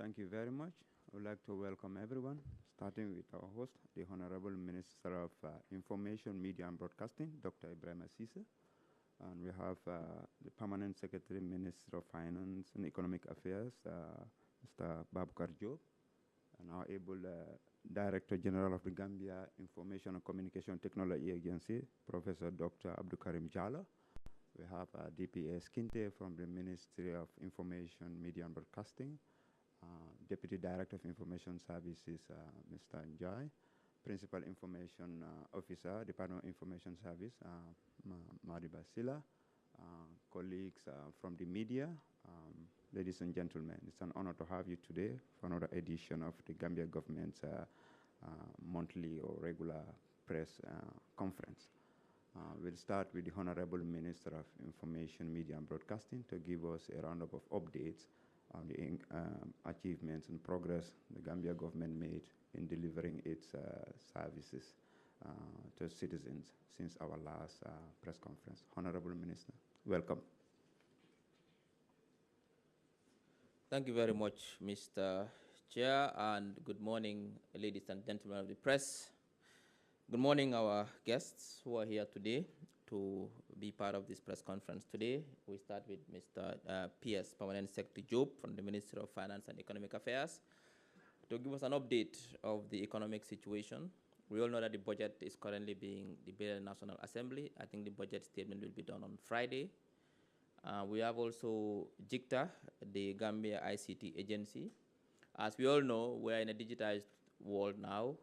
Thank you very much. I would like to welcome everyone, starting with our host, the Honorable Minister of Information, Media and Broadcasting, Dr. Ibrahim Assise. And we have the Permanent Secretary, Minister of Finance and Economic Affairs, Mr. Babukar Job, and our able Director General of the Gambia Information and Communication Technology Agency, Professor Dr. Abdul Karim Jala. We have DPS Kinte from the Ministry of Information, Media and Broadcasting, Deputy Director of Information Services, Mr. Njai, Principal Information Officer, Department of Information Service, Madi Basila, colleagues from the media, ladies and gentlemen, it's an honor to have you today for another edition of the Gambia government's monthly or regular press conference. We'll start with the Honorable Minister of Information, Media and Broadcasting to give us a roundup of updates on the achievements and progress the Gambia government made in delivering its services to citizens since our last press conference. Honorable Minister, welcome. Thank you very much, Mr. Chair, and good morning, ladies and gentlemen of the press. Good morning, our guests who are here today to be part of this press conference today. We start with Mr. PS, Permanent Secretary Job from the Ministry of Finance and Economic Affairs to give us an update of the economic situation. We all know that the budget is currently being debated in the National Assembly. I think the budget statement will be done on Friday. We have also GIEPA, the Gambia ICT agency. As we all know, we're in a digitized world now.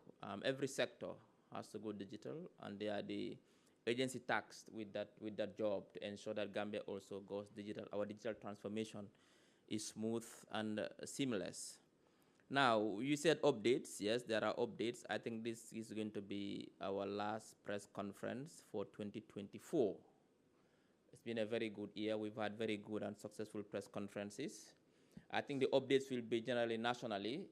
Every sector has to go digital, and they are the agency tasked with that job to ensure that Gambia also goes digital. Our digital transformation is smooth and seamless. Now, you said updates. Yes, there are updates. I think this is going to be our last press conference for 2024. It's been a very good year. We've had very good and successful press conferences. I think the updates will be generally nationally.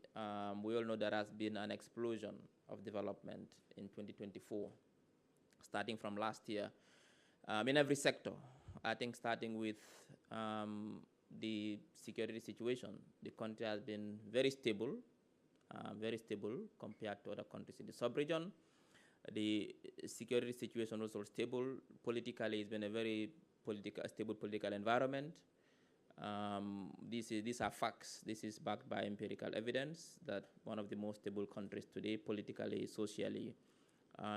We all know there has been an explosion of development in 2024, starting from last year, in every sector. I think starting with the security situation, the country has been very stable compared to other countries in the sub-region. The security situation was also stable. Politically, it's been a very stable political environment. These are facts. This is backed by empirical evidence that one of the most stable countries today, politically, socially,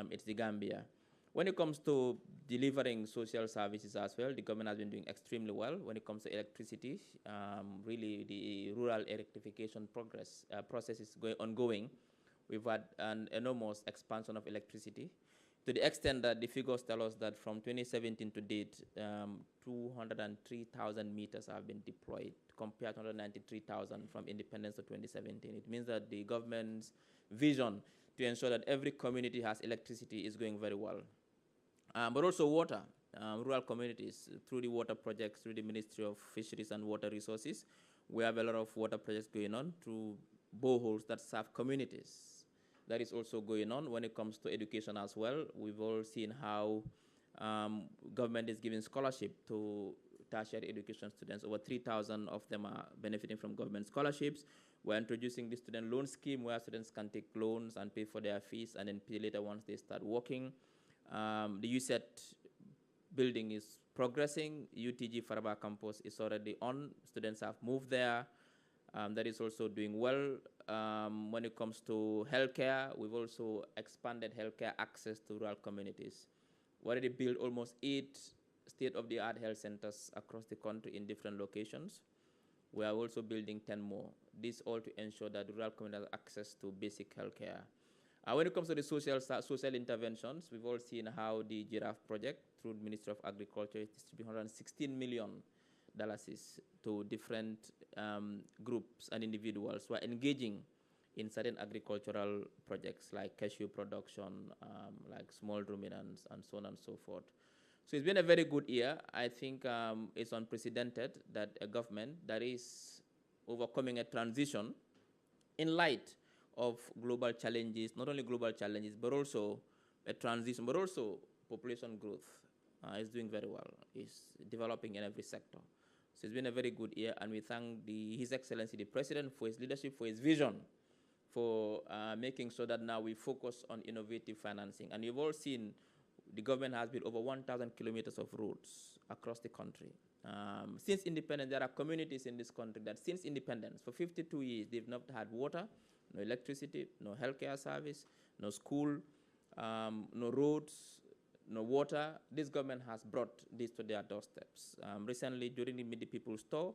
it's the Gambia. When it comes to delivering social services as well, the government has been doing extremely well. When it comes to electricity, really the rural electrification process is ongoing. We've had an enormous expansion of electricity to the extent that the figures tell us that from 2017 to date, 203,000 meters have been deployed compared to 193,000 from independence to 2017. It means that the government's vision to ensure that every community has electricity is going very well. But also water, rural communities, through the water projects, through the Ministry of Fisheries and Water Resources, we have a lot of water projects going on through boreholes that serve communities. That is also going on. When it comes to education as well, we've all seen how government is giving scholarship to tertiary education students. Over 3,000 of them are benefiting from government scholarships. We're introducing the student loan scheme where students can take loans and pay for their fees and then pay later once they start working. The USET building is progressing. UTG Faraba campus is already on. Students have moved there. That is also doing well. When it comes to healthcare, we've also expanded healthcare access to rural communities. We already built almost 8 state-of-the-art health centers across the country in different locations. We are also building 10 more. This all to ensure that rural communities have access to basic healthcare. When it comes to the social interventions, we've all seen how the Giraffe project through the Ministry of Agriculture is distributing $116 million to different groups and individuals who are engaging in certain agricultural projects like cashew production, like small ruminants, and so on and so forth. So it's been a very good year. I think it's unprecedented that a government that is overcoming a transition in light of global challenges, not only global challenges, but also a transition, but also population growth is doing very well, is developing in every sector. So it's been a very good year, and we thank His Excellency, the President, for his leadership, for his vision, for making sure that now we focus on innovative financing. And you've all seen the government has built over 1,000 kilometers of roads across the country. Since independence, there are communities in this country that since independence, for 52 years, they've not had water, no electricity, no healthcare service, no school, no roads, no water. This government has brought this to their doorsteps. Recently, during the Meet the People's Tour,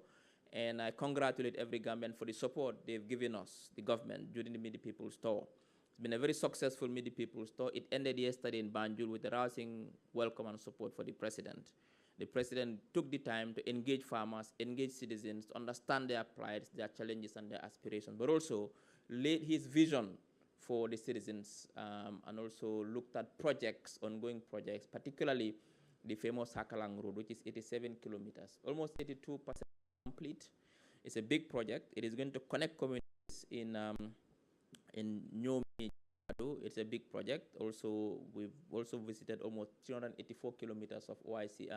and I congratulate every Gambian for the support they've given us, the government, during the Meet the People's Tour. It's been a very successful Meet the People's Tour. It ended yesterday in Banjul with a rousing welcome and support for the president. The president took the time to engage farmers, engage citizens, to understand their plights, their challenges, and their aspirations, but also laid his vision for the citizens, and also looked at projects, ongoing projects, particularly the famous Hakalang Road, which is 87 kilometers, almost 82% complete. It's a big project. It is going to connect communities in Nyomi. It's a big project. Also, we've also visited almost 384 kilometers of OIC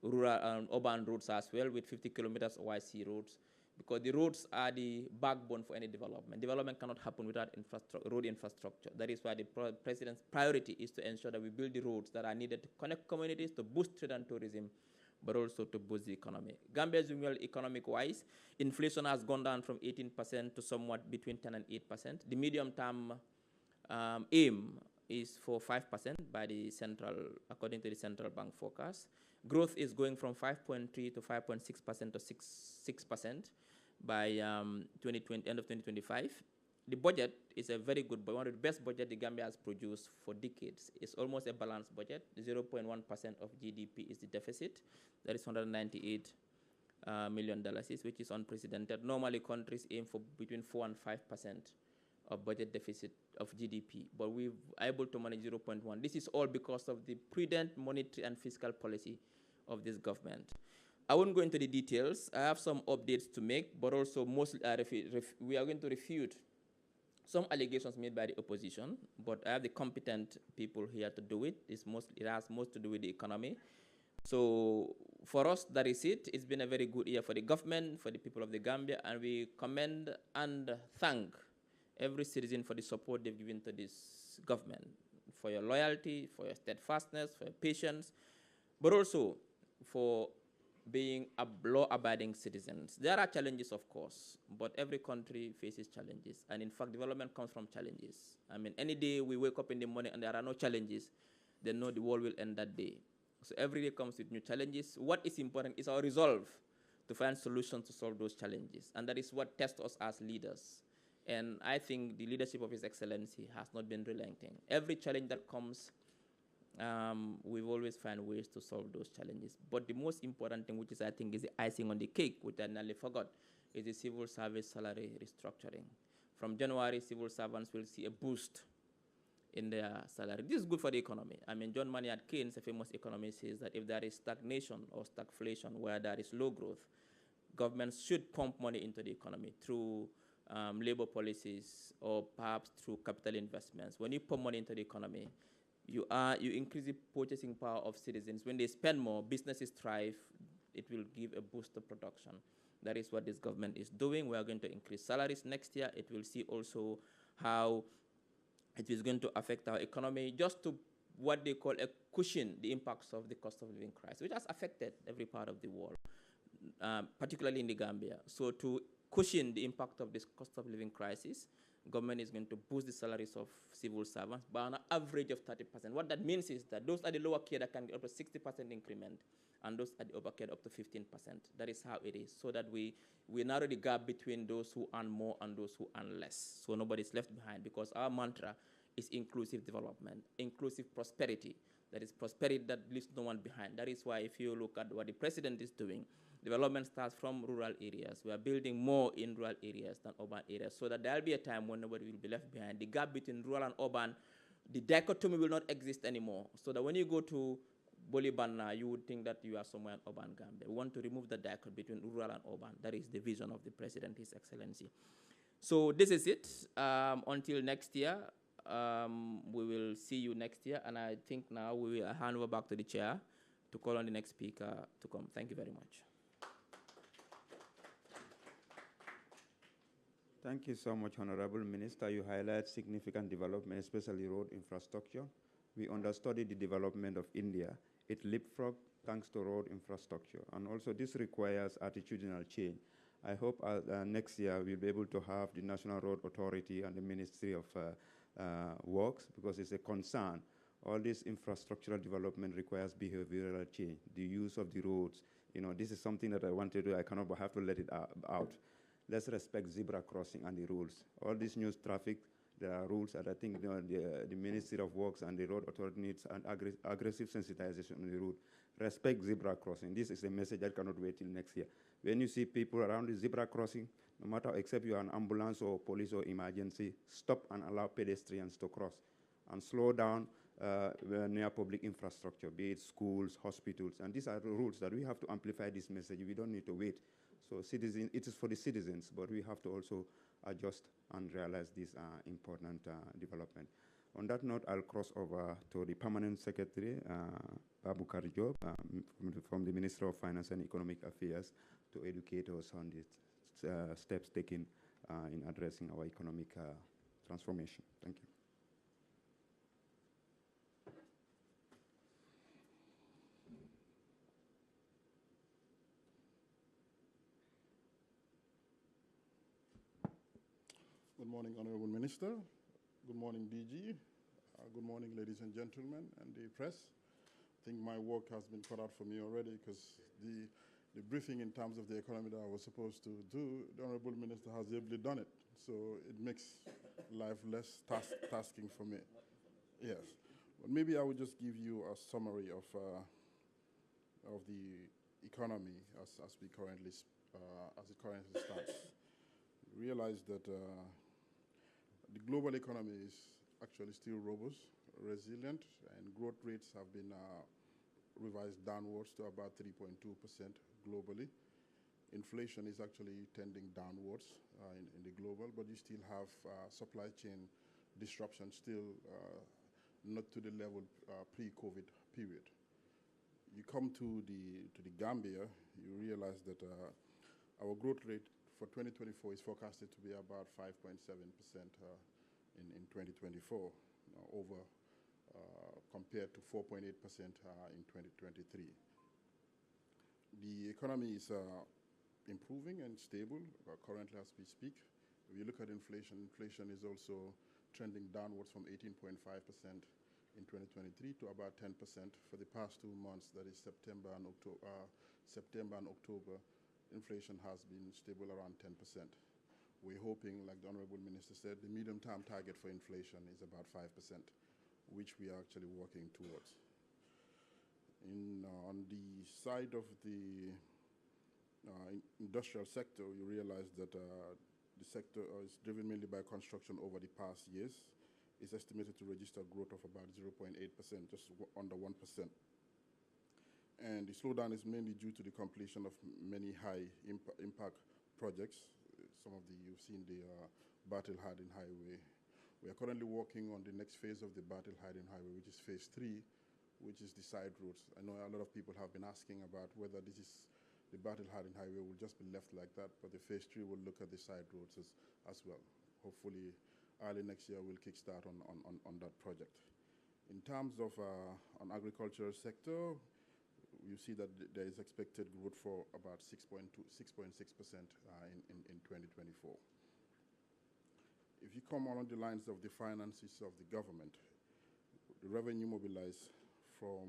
rural urban roads as well, with 50 kilometers OIC roads, because the roads are the backbone for any development. Development cannot happen without road infrastructure. That is why the president's priority is to ensure that we build the roads that are needed to connect communities, to boost trade and tourism, but also to boost the economy. Gambia is doing well economic-wise. Inflation has gone down from 18% to somewhat between 10 and 8%. The medium-term aim is for 5% by the central, according to the central bank forecast. Growth is going from 5.3 to 5.6% to 6% by 2020, end of 2025. The budget is a very good, one of the best budget the Gambia has produced for decades. It's almost a balanced budget. 0.1% of GDP is the deficit. That is $198 million, which is unprecedented. Normally, countries aim for between 4 and 5% of budget deficit of GDP, but we're able to manage 0.1. This is all because of the prudent monetary and fiscal policy of this government. I won't go into the details. I have some updates to make, but also mostly we are going to refute some allegations made by the opposition, but I have the competent people here to do it. It has most to do with the economy. So for us, that is it. It's been a very good year for the government, for the people of the Gambia, and we commend and thank every citizen for the support they've given to this government, for your loyalty, for your steadfastness, for your patience, but also for being law-abiding citizens. There are challenges, of course, but every country faces challenges. And in fact, development comes from challenges. I mean, any day we wake up in the morning and there are no challenges, then no, the world will end that day. So every day comes with new challenges. What is important is our resolve to find solutions to solve those challenges. And that is what tests us as leaders. And I think the leadership of His Excellency has not been relenting. Every challenge that comes, we've always found ways to solve those challenges. But the most important thing, which is I think is the icing on the cake, which I nearly forgot, is the civil service salary restructuring. From January, civil servants will see a boost in their salary. This is good for the economy. I mean, John Maynard Keynes, a famous economist, says that if there is stagnation or stagflation, where there is low growth, governments should pump money into the economy through labor policies or perhaps through capital investments. When you put money into the economy, you increase the purchasing power of citizens. When they spend more, businesses thrive. It will give a boost to production. That is what this government is doing. We are going to increase salaries next year. It will see also how it is going to affect our economy, just to what they call a cushion the impacts of the cost of living crisis, which has affected every part of the world, particularly in the Gambia. So to cushion the impact of this cost of living crisis, government is going to boost the salaries of civil servants by an average of 30%. What that means is that those at the lower tier that can get up to 60% increment, and those at the upper tier up to 15%. That is how it is, so that we narrow the gap between those who earn more and those who earn less. So nobody's left behind, because our mantra is inclusive development, inclusive prosperity. That is prosperity that leaves no one behind. That is why if you look at what the president is doing, development starts from rural areas. We are building more in rural areas than urban areas, so that there will be a time when nobody will be left behind. The gap between rural and urban, the dichotomy will not exist anymore, so that when you go to Bolibana, you would think that you are somewhere in urban Gambia. We want to remove the dichotomy between rural and urban. That is the vision of the president, His Excellency. So this is it. Until next year, we will see you next year. And I think now we will hand over back to the chair to call on the next speaker to come. Thank you very much. Thank you so much, Honorable Minister. You highlight significant development, especially road infrastructure. We understudy the development of India. It leapfrogged thanks to road infrastructure. And also this requires attitudinal change. I hope next year we'll be able to have the National Road Authority and the Ministry of Works, because it's a concern. All this infrastructural development requires behavioral change, the use of the roads. You know, this is something that I want to do. I cannot have to let it out. Let's respect zebra crossing and the rules. All this new traffic, there are rules, and I think the Ministry of Works and the Road Authority needs an aggressive sensitization on the road. Respect zebra crossing. This is a message that cannot wait till next year. When you see people around the zebra crossing, no matter, except you're an ambulance or police or emergency, stop and allow pedestrians to cross and slow down near public infrastructure, be it schools, hospitals. And these are the rules that we have to amplify this message. We don't need to wait. So it is for the citizens, but we have to also adjust and realize this important development. On that note, I'll cross over to the Permanent Secretary, Babu Karjob, from the Ministry of Finance and Economic Affairs, to educate us on the steps taken in addressing our economic transformation. Thank you. Good morning, Honorable Minister. Good morning, DG. Good morning, ladies and gentlemen, and the press. I think my work has been cut out for me already, because the briefing in terms of the economy that I was supposed to do, the Honorable Minister has ably done it. So it makes life less tasking for me. Yes. But maybe I would just give you a summary of the economy as it currently stands. Realize that the global economy is actually still robust, resilient, and growth rates have been revised downwards to about 3.2% globally. Inflation is actually tending downwards in the global, but you still have supply chain disruption still not to the level pre-COVID period. You come to the Gambia, you realize that our growth rate for 2024 is forecasted to be about 5.7% in 2024, over compared to 4.8% in 2023. The economy is improving and stable currently as we speak. If you look at inflation, inflation is also trending downwards from 18.5% in 2023 to about 10% for the past 2 months, that is September and October. Inflation has been stable around 10%. We're hoping, like the Honorable Minister said, the medium-term target for inflation is about 5%, which we are actually working towards. On the side of the industrial sector, you realize that the sector is driven mainly by construction over the past years. It's estimated to register growth of about 0.8%, just under 1%. And the slowdown is mainly due to the completion of many high-impact projects. You've seen the Battle-Harden Highway. We are currently working on the next phase of the Battle-Harden Highway, which is phase 3, which is the side roads. I know a lot of people have been asking about whether the Battle-Harden Highway will just be left like that, but the phase 3 will look at the side roads as well. Hopefully, early next year, we'll kickstart on that project. In terms of an agricultural sector, you see that there is expected growth for about 6.6% in 2024. If you come along the lines of the finances of the government, the revenue mobilized for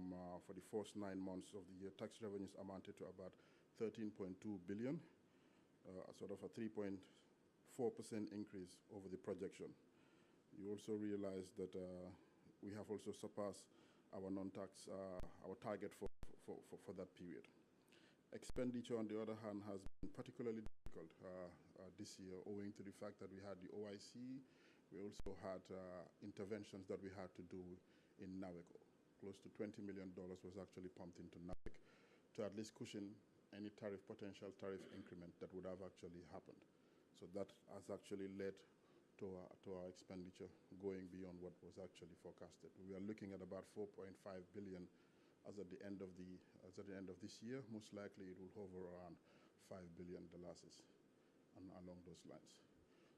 the first 9 months of the year, tax revenues amounted to about 13.2 billion, sort of a 3.4% increase over the projection. You also realize that we have also surpassed our non-tax, our target for that period. Expenditure, on the other hand, has been particularly difficult this year, owing to the fact that we had the OIC. We also had interventions that we had to do in NAWEC. Close to $20 million was actually pumped into NAWEC to at least cushion any potential tariff increment that would have actually happened. So that has actually led to our expenditure going beyond what was actually forecasted. We are looking at about 4.5 billion as at the end of this year. Most likely it will hover around $5 billion along those lines.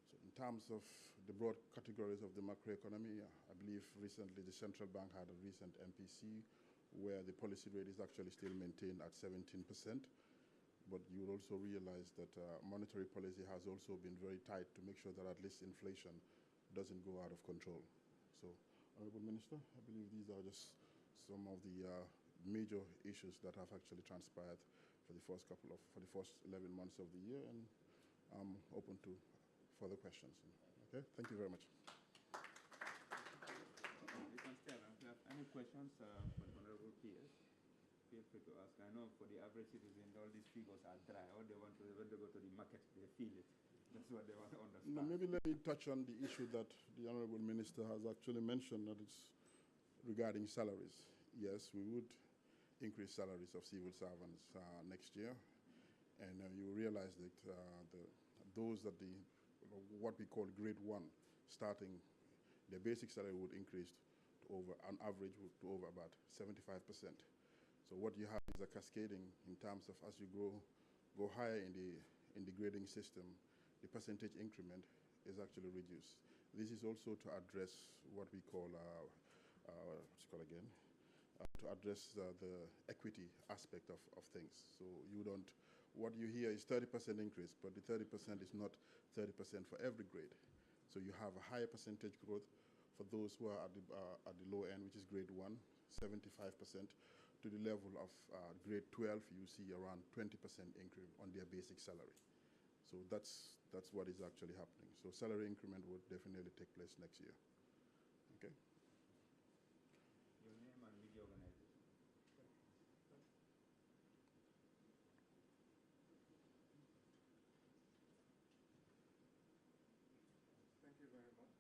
So In terms of the broad categories of the macroeconomy, I believe recently the central bank had a recent MPC where the policy rate is actually still maintained at 17%. But you will also realize that monetary policy has also been very tight to make sure that at least inflation doesn't go out of control. So, Honorable Minister, I believe these are just some of the major issues that have actually transpired for the first 11 months of the year, and I'm open to further questions. Okay, thank you very much. You can stay around. If you have any questions for the Honorable peers, feel free to ask. I know for the average citizen, all these figures are dry. All they want to, when they go to the market, they feel it. That's what they want to understand. No, maybe let me touch on the issue that the Honorable Minister has actually mentioned, that it's regarding salaries. Yes, we would increase salaries of civil servants next year, and you realize that those that what we call grade 1, starting their basic salary would increase to over, on average, to over about 75%. So what you have is a cascading in terms of as you go higher in the grading system, the percentage increment is actually reduced. This is also to address what we call to address the equity aspect of things. So you don't, what you hear is 30% increase, but the 30% is not 30% for every grade. So you have a higher percentage growth for those who are at the low end, which is grade 1, 75%, to the level of grade 12, you see around 20% increment on their basic salary. So that's what is actually happening. So salary increment would definitely take place next year. Okay. Your name and media organization. Thank you very much.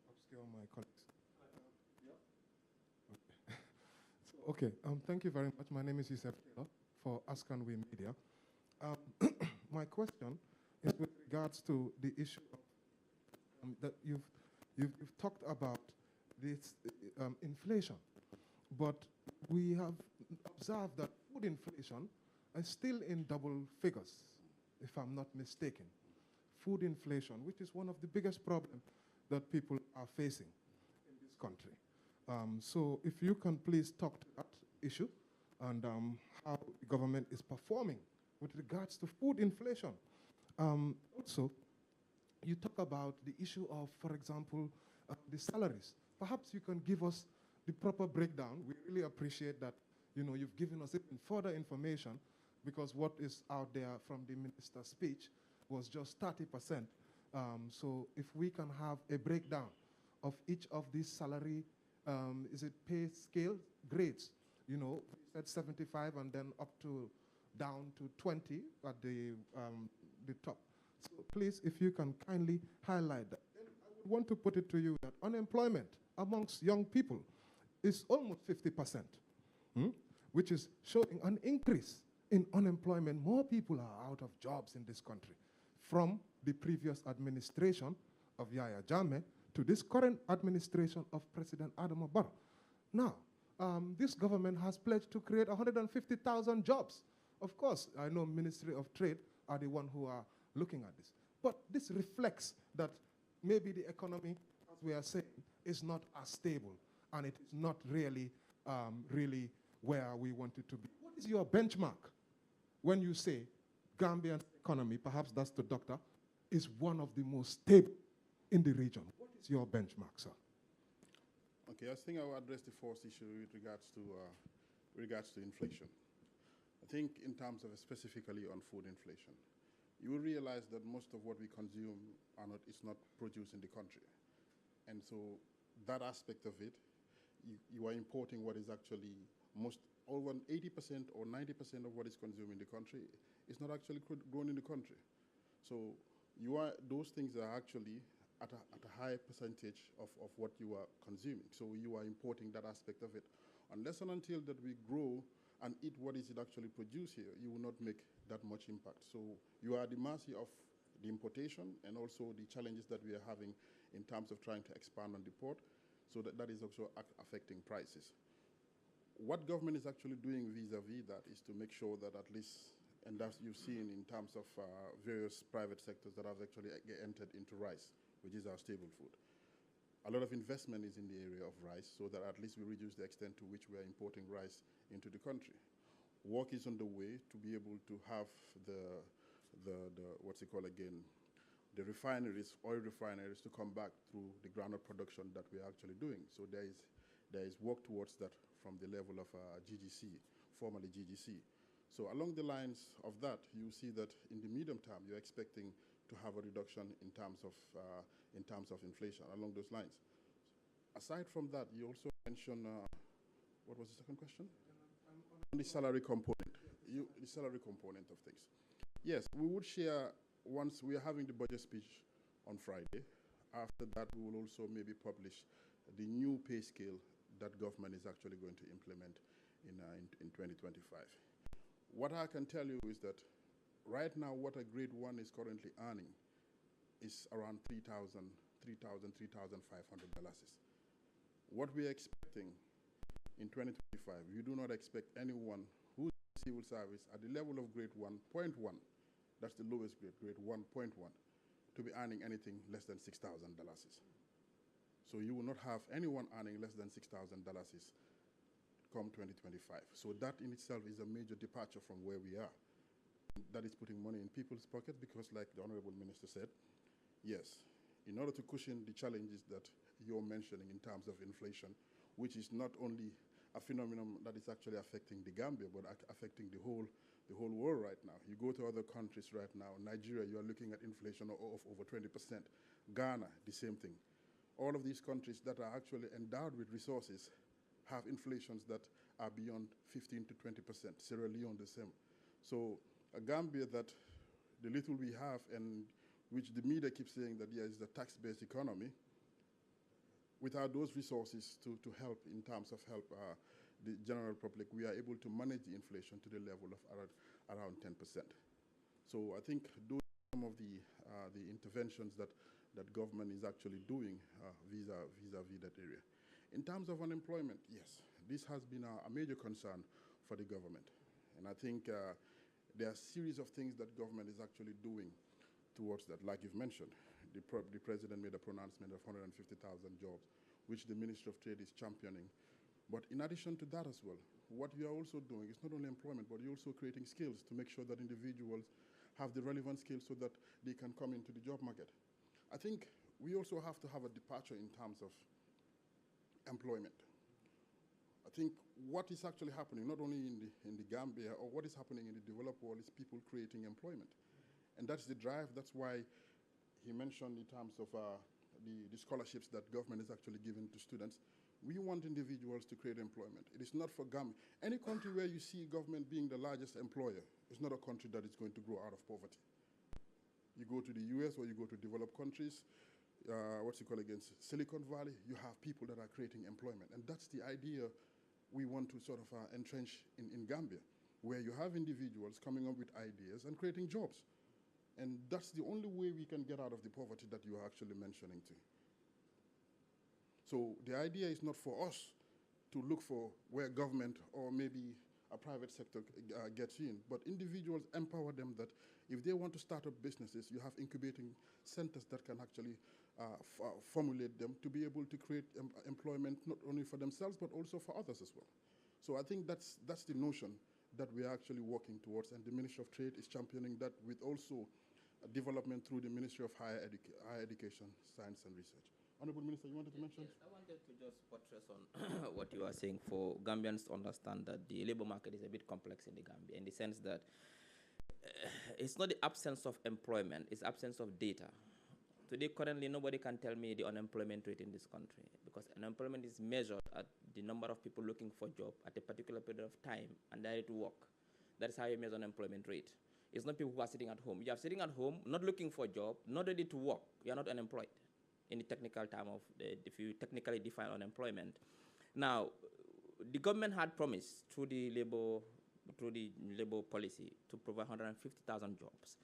Upscale my colleagues. Okay, thank you very much. My name is Yusef Taylor for Askan We Media. My question is with regards to the issue of, that you've talked about this inflation, but we have observed that food inflation is still in double figures, if I'm not mistaken. Food inflation, which is one of the biggest problems that people are facing in this country. So if you can please talk to that issue and how the government is performing with regards to food inflation. Also, you talk about the issue of, for example, the salaries. Perhaps you can give us the proper breakdown. We really appreciate that, you know, you've given us even further information, because what is out there from the minister's speech was just 30%. So if we can have a breakdown of each of these salary, is it pay scale grades? You know, you said 75 and then up to down to 20 at the top. So please, if you can kindly highlight that. Then I would want to put it to you that unemployment amongst young people is almost 50%, which is showing an increase in unemployment. More people are out of jobs in this country from the previous administration of Yahya Jammeh to this current administration of President Adama Barrow. Now, this government has pledged to create 150,000 jobs. Of course, I know Ministry of Trade are the one who are looking at this. But this reflects that maybe the economy, as we are saying, is not as stable, and it is not really, really where we want it to be. What is your benchmark when you say Gambian economy, perhaps that's the doctor, is one of the most stable in the region? What is your benchmark, sir? Okay, I think I will address the first issue with regards to inflation. I think in terms of specifically on food inflation, you will realize that most of what we consume is not produced in the country. And so that aspect of it, you are importing what is actually over 80% or 90% of what is consumed in the country is not actually grown in the country. So those things are actually at a high percentage of what you are consuming. So you are importing that aspect of it. Unless and until that we grow and eat what is it actually produced here, you will not make that much impact. So you are at the mercy of the importation and also the challenges that we are having in terms of trying to expand on the port. So that is also affecting prices. What government is actually doing vis-a-vis that is to make sure that at least, and that you've seen in terms of various private sectors that have actually entered into rice, which is our staple food. A lot of investment is in the area of rice so that at least we reduce the extent to which we are importing rice into the country. Work is on the way to be able to have the what's it called again, the refineries, oil refineries, to come back through the groundnut production that we are actually doing. So there is work towards that from the level of GGC, formerly GGC. So along the lines of that, you see that in the medium term, you're expecting to have a reduction in terms of inflation along those lines. Aside from that, you also mentioned, what was the second question? On the salary component, the salary component of things. Yes, we would share. Once we are having the budget speech on Friday, after that we will also maybe publish the new pay scale that government is actually going to implement in 2025. What I can tell you is that right now what a grade 1 is currently earning is around $3,500. What we are expecting in 2025, we do not expect anyone who's in civil service at the level of grade 1.1, that's the lowest grade, grade 1.1, to be earning anything less than $6,000. So you will not have anyone earning less than $6,000 come 2025. So that in itself is a major departure from where we are. That is putting money in people's pockets because, like the Honorable Minister said, yes, in order to cushion the challenges that you're mentioning in terms of inflation, which is not only a phenomenon that is actually affecting the Gambia, but affecting the whole world right now. You go to other countries right now, Nigeria, you are looking at inflation of over 20%. Ghana, the same thing. All of these countries that are actually endowed with resources have inflations that are beyond 15 to 20%. Sierra Leone, the same. So a Gambia that the little we have, and which the media keeps saying that, yeah, is a tax-based economy, without those resources to help in terms of the general public, we are able to manage the inflation to the level of around 10%. So I think those are some of the interventions that government is actually doing vis-a-vis that area. In terms of unemployment, yes, this has been a major concern for the government. And I think there are a series of things that government is actually doing towards that. Like you've mentioned, the president made a pronouncement of 150,000 jobs, which the Ministry of Trade is championing. But in addition to that as well, what we are also doing is not only employment, but you're also creating skills to make sure that individuals have the relevant skills so that they can come into the job market. I think we also have to have a departure in terms of employment. I think what is actually happening, not only in the Gambia, or what is happening in the developed world, is people creating employment. And that's the drive. That's why he mentioned in terms of the scholarships that government is actually giving to students. We want individuals to create employment. It is not for Gambia. Any country where you see government being the largest employer is not a country that is going to grow out of poverty. You go to the US or you go to developed countries, Silicon Valley, you have people that are creating employment. And that's the idea we want to sort of entrench in Gambia, where you have individuals coming up with ideas and creating jobs. And that's the only way we can get out of the poverty that you are actually mentioning to. So the idea is not for us to look for where government or maybe a private sector gets in, but individuals, empower them that if they want to start up businesses, you have incubating centers that can actually formulate them to be able to create employment not only for themselves, but also for others as well. So I think that's the notion that we are actually working towards, and the Ministry of Trade is championing that with also development through the Ministry of Higher Education, Science and Research. Honorable Minister, you wanted to mention? Yes, I wanted to just buttress on what you are saying for Gambians to understand that the labor market is a bit complex in the Gambia, in the sense that it's not the absence of employment, it's absence of data. Today, currently, nobody can tell me the unemployment rate in this country, because unemployment is measured at the number of people looking for a job at a particular period of time and they are to work. That is how you measure unemployment rate. It's not people who are sitting at home. You are sitting at home, not looking for a job, not ready to work. You are not unemployed in the technical term of, if you technically define unemployment. Now, the government had promised through the labor policy to provide 150,000 jobs.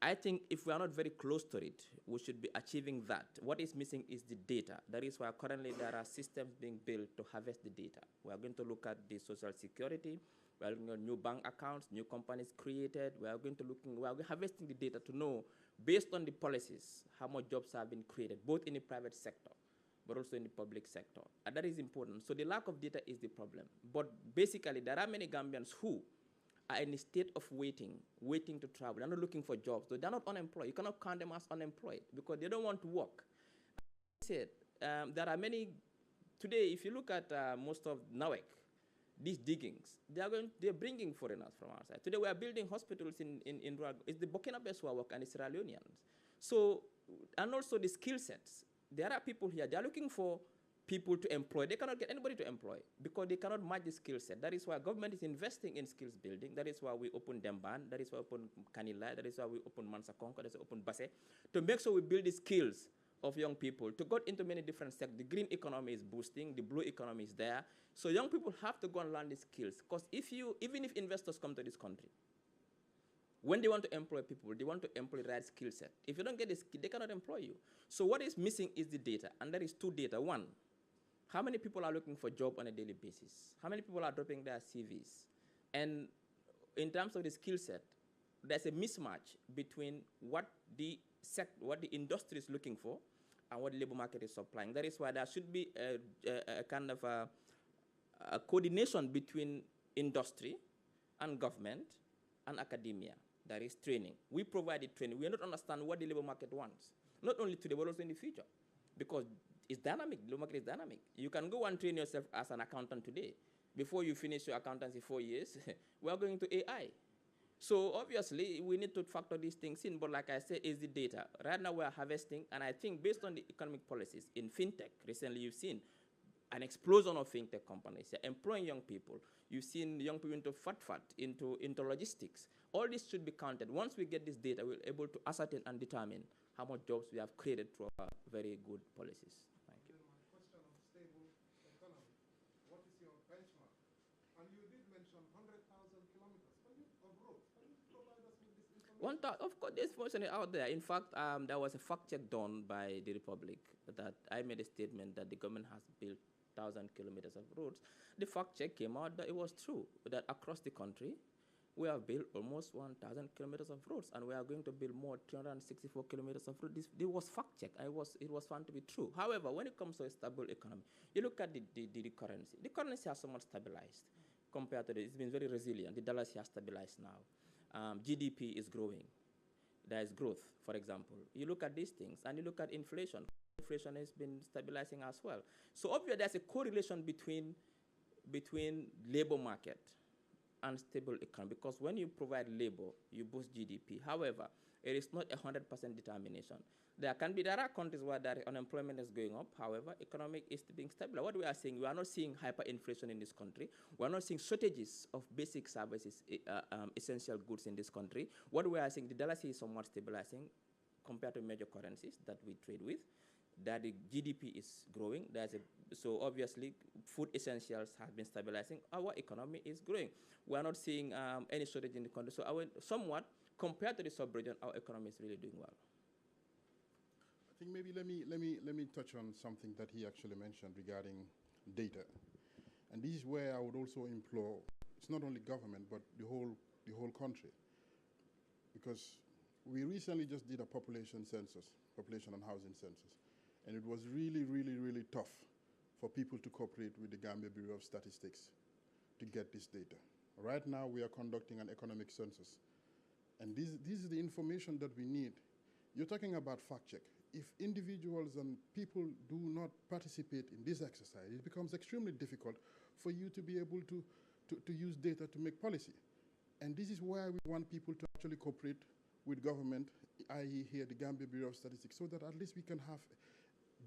I think if we are not very close to it, we should be achieving that. What is missing is the data. That is why currently there are systems being built to harvest the data. We are going to look at the social security. We are looking at new bank accounts, new companies created. We are harvesting the data to know, based on the policies, how much jobs have been created, both in the private sector, but also in the public sector. And that is important. So the lack of data is the problem. But basically, there are many Gambians who are in a state of waiting to travel. They're not looking for jobs. So they're not unemployed. You cannot count them as unemployed because they don't want to work. I said, there are many, today, if you look at most of NAWEC, these diggings, they're bringing foreigners from outside. Today we are building hospitals in rural, it's the Burkina Faso who work and the Sierra Leoneans. So, and also the skill sets. There are people here, they're looking for people to employ. They cannot get anybody to employ because they cannot match the skill set. That is why government is investing in skills building. That is why we open Demban. That is why we open Kanila. That is why we open Mansakonko. That is why we open Basse. To make sure we build the skills of young people to go into many different sectors. The green economy is boosting. The blue economy is there. So young people have to go and learn the skills. Because even if investors come to this country, when they want to employ people, they want to employ the right skill set. If you don't get the skill, they cannot employ you. So what is missing is the data. And that is two data. One, how many people are looking for a job on a daily basis? How many people are dropping their CVs? And in terms of the skill set, there's a mismatch between what the industry is looking for and what the labor market is supplying. That is why there should be a kind of a coordination between industry and government and academia. That is training. We provide the training. We don't understand what the labor market wants, not only today, but also in the future, because it's dynamic. The labor market is dynamic. You can go and train yourself as an accountant today. Before you finish your accountancy 4 years, we are going to AI. So obviously, we need to factor these things in, but like I said, is the data. Right now, we are harvesting, and I think based on the economic policies in fintech, recently you've seen an explosion of fintech companies. They're employing young people. You've seen young people into FAT, into logistics. All this should be counted. Once we get this data, we're able to ascertain and determine how much jobs we have created through our very good policies. Thank you. My question on stable economy. What is your benchmark? And you did mention 100,000 kilometers of roads. Can you provide us with this information? Of course, there's information out there. In fact, there was a fact check done by the Republic that I made a statement that the government has built 1,000 kilometers of roads. The fact check came out that it was true, that across the country, we have built almost 1,000 kilometers of roads, and we are going to build more 364 kilometers of roads. This was fact check. It was found to be true. However, when it comes to a stable economy, you look at the currency. The currency has somewhat stabilized compared to it's been very resilient. The dollar has stabilized now. GDP is growing. There is growth, for example. You look at these things, and you look at inflation. Inflation has been stabilizing as well. So obviously, there's a correlation between labor market and stable economy, because when you provide labor, you boost GDP. However, it is not 100% determination. There are countries where the unemployment is going up. However, economic is being stable. What we are saying, we are not seeing hyperinflation in this country. We are not seeing shortages of basic services, essential goods in this country. What we are seeing, the dollar is somewhat stabilizing compared to major currencies that we trade with. That the GDP is growing. So obviously, food essentials have been stabilizing. Our economy is growing. We are not seeing any shortage in the country. So somewhat, compared to the sub-region, our economy is really doing well. I think maybe let me touch on something that he actually mentioned regarding data. And this is where I would also implore, it's not only government, but the whole country. Because we recently just did a population and housing census. And it was really, really, really tough for people to cooperate with the Gambia Bureau of Statistics to get this data. Right now, we are conducting an economic census. And this is the information that we need. You're talking about fact check. If individuals and people do not participate in this exercise, it becomes extremely difficult for you to be able to use data to make policy. And this is why we want people to actually cooperate with government, i.e. here, the Gambia Bureau of Statistics, so that at least we can have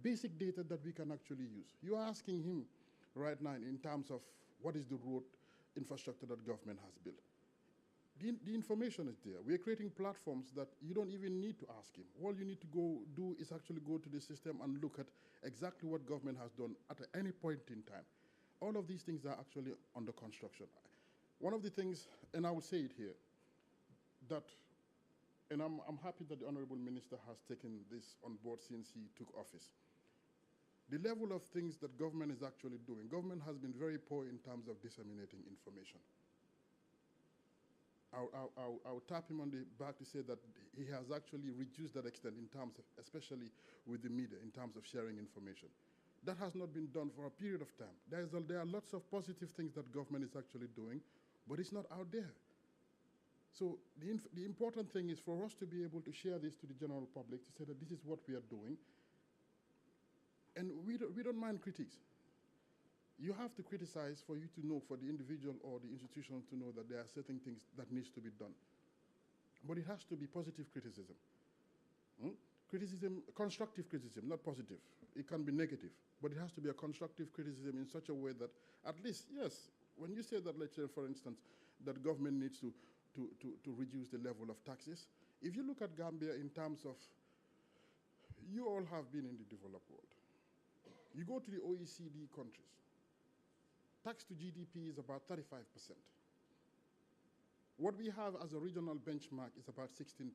basic data that we can actually use. You're asking him right now in terms of what is the road infrastructure that government has built. The information is there. We are creating platforms that you don't even need to ask him. All you need to go do is actually go to the system and look at exactly what government has done at any point in time. All of these things are actually under construction. One of the things, and I will say it here, that And I'm happy that the Honorable Minister has taken this on board since he took office. The level of things that government is actually doing, government has been very poor in terms of disseminating information. I'll tap him on the back to say that he has actually reduced that extent in terms of, especially with the media, in terms of sharing information. That has not been done for a period of time. There are lots of positive things that government is actually doing, but it's not out there. So the important thing is for us to be able to share this to the general public, to say that this is what we are doing. And we don't mind critiques. You have to criticize for you to know, for the individual or the institution to know that there are certain things that needs to be done. But it has to be positive criticism. Criticism, constructive criticism, not positive. It can be negative, but it has to be a constructive criticism in such a way that at least, yes, when you say that, let's say, for instance, that government needs to reduce the level of taxes, if you look at Gambia in terms of, you all have been in the developed world. You go to the OECD countries, tax to GDP is about 35%. What we have as a regional benchmark is about 16%.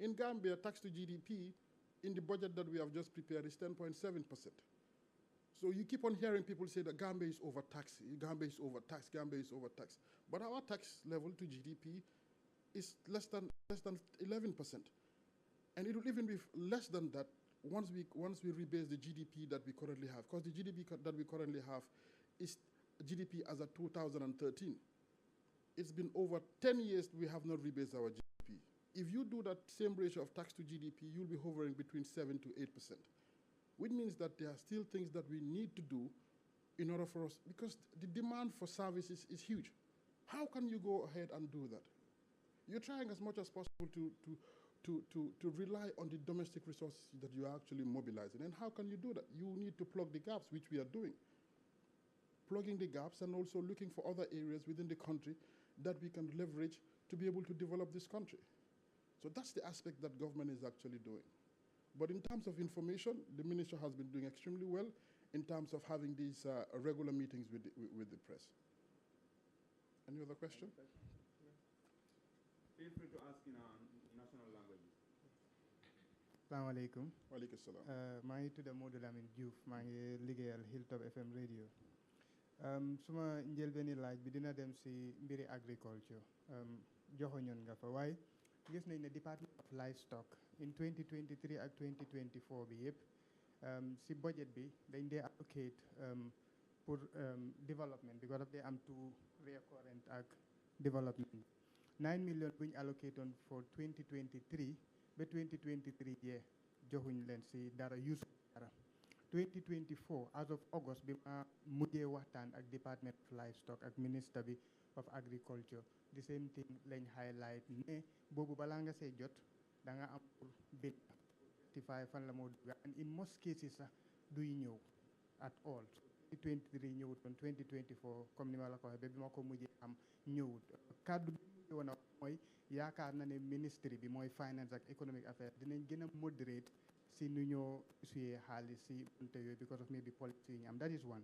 In Gambia, tax to GDP in the budget that we have just prepared is 10.7%. So you keep on hearing people say that Gambia is overtaxed, Gambia is overtaxed, Gambia is overtaxed. But our tax level to GDP is less than 11%. And it will even be less than that once we rebase the GDP that we currently have, because the GDP that we currently have is GDP as of 2013. It's been over 10 years we have not rebased our GDP. If you do that same ratio of tax to GDP, you'll be hovering between 7 to 8%, which means that there are still things that we need to do in order for us, because the demand for services is huge. How can you go ahead and do that? You're trying as much as possible to rely on the domestic resources that you are actually mobilizing. And how can you do that? You need to plug the gaps, which we are doing. Plugging the gaps and also looking for other areas within the country that we can leverage to be able to develop this country. So that's the aspect that government is actually doing. But in terms of information, the minister has been doing extremely well in terms of having these regular meetings with the press. Any other question? Feel free to ask in national languages. Assalamu alaikum. Wa alaikum salam. maa ngi tudd Modou Lamine Diouf maa ngi liggéeyal Hilltop FM radio. Suma njëlbeeni laaj bi dina dem si mbiri agriculture. Joxoñoon nga fa waaye gis nañ ne Department of Livestock in 2023 ak 2024 bi yëpp si budget bi dañ dee allocate pour development because of they am two recurrent ak development. 9 million bu ñu allocate on for 2023 ba 2023 jee joxuñ leen si dara use dara 2024 as of August bi ma mujjee waxtaan ak Department of Livestock ak Minister bi of Agriculture the same thing lañ highlight ne boobu balaa nga see jot da nga am pour bill 55 fan la moo dugga and in most cases sax duy ñëw at all 2023 ñëwut kon 2024 comme ni ma la ko waxee ba bi ma ko mujjee am ñëwut kàddu bi woon a mooy yaakaar na ne ministry bi mooy finance ak economic affairs dinañ gën a moderate si nu ñoo suyee xaalis si bunte yooyu because of maybe policy yi ñu am that is one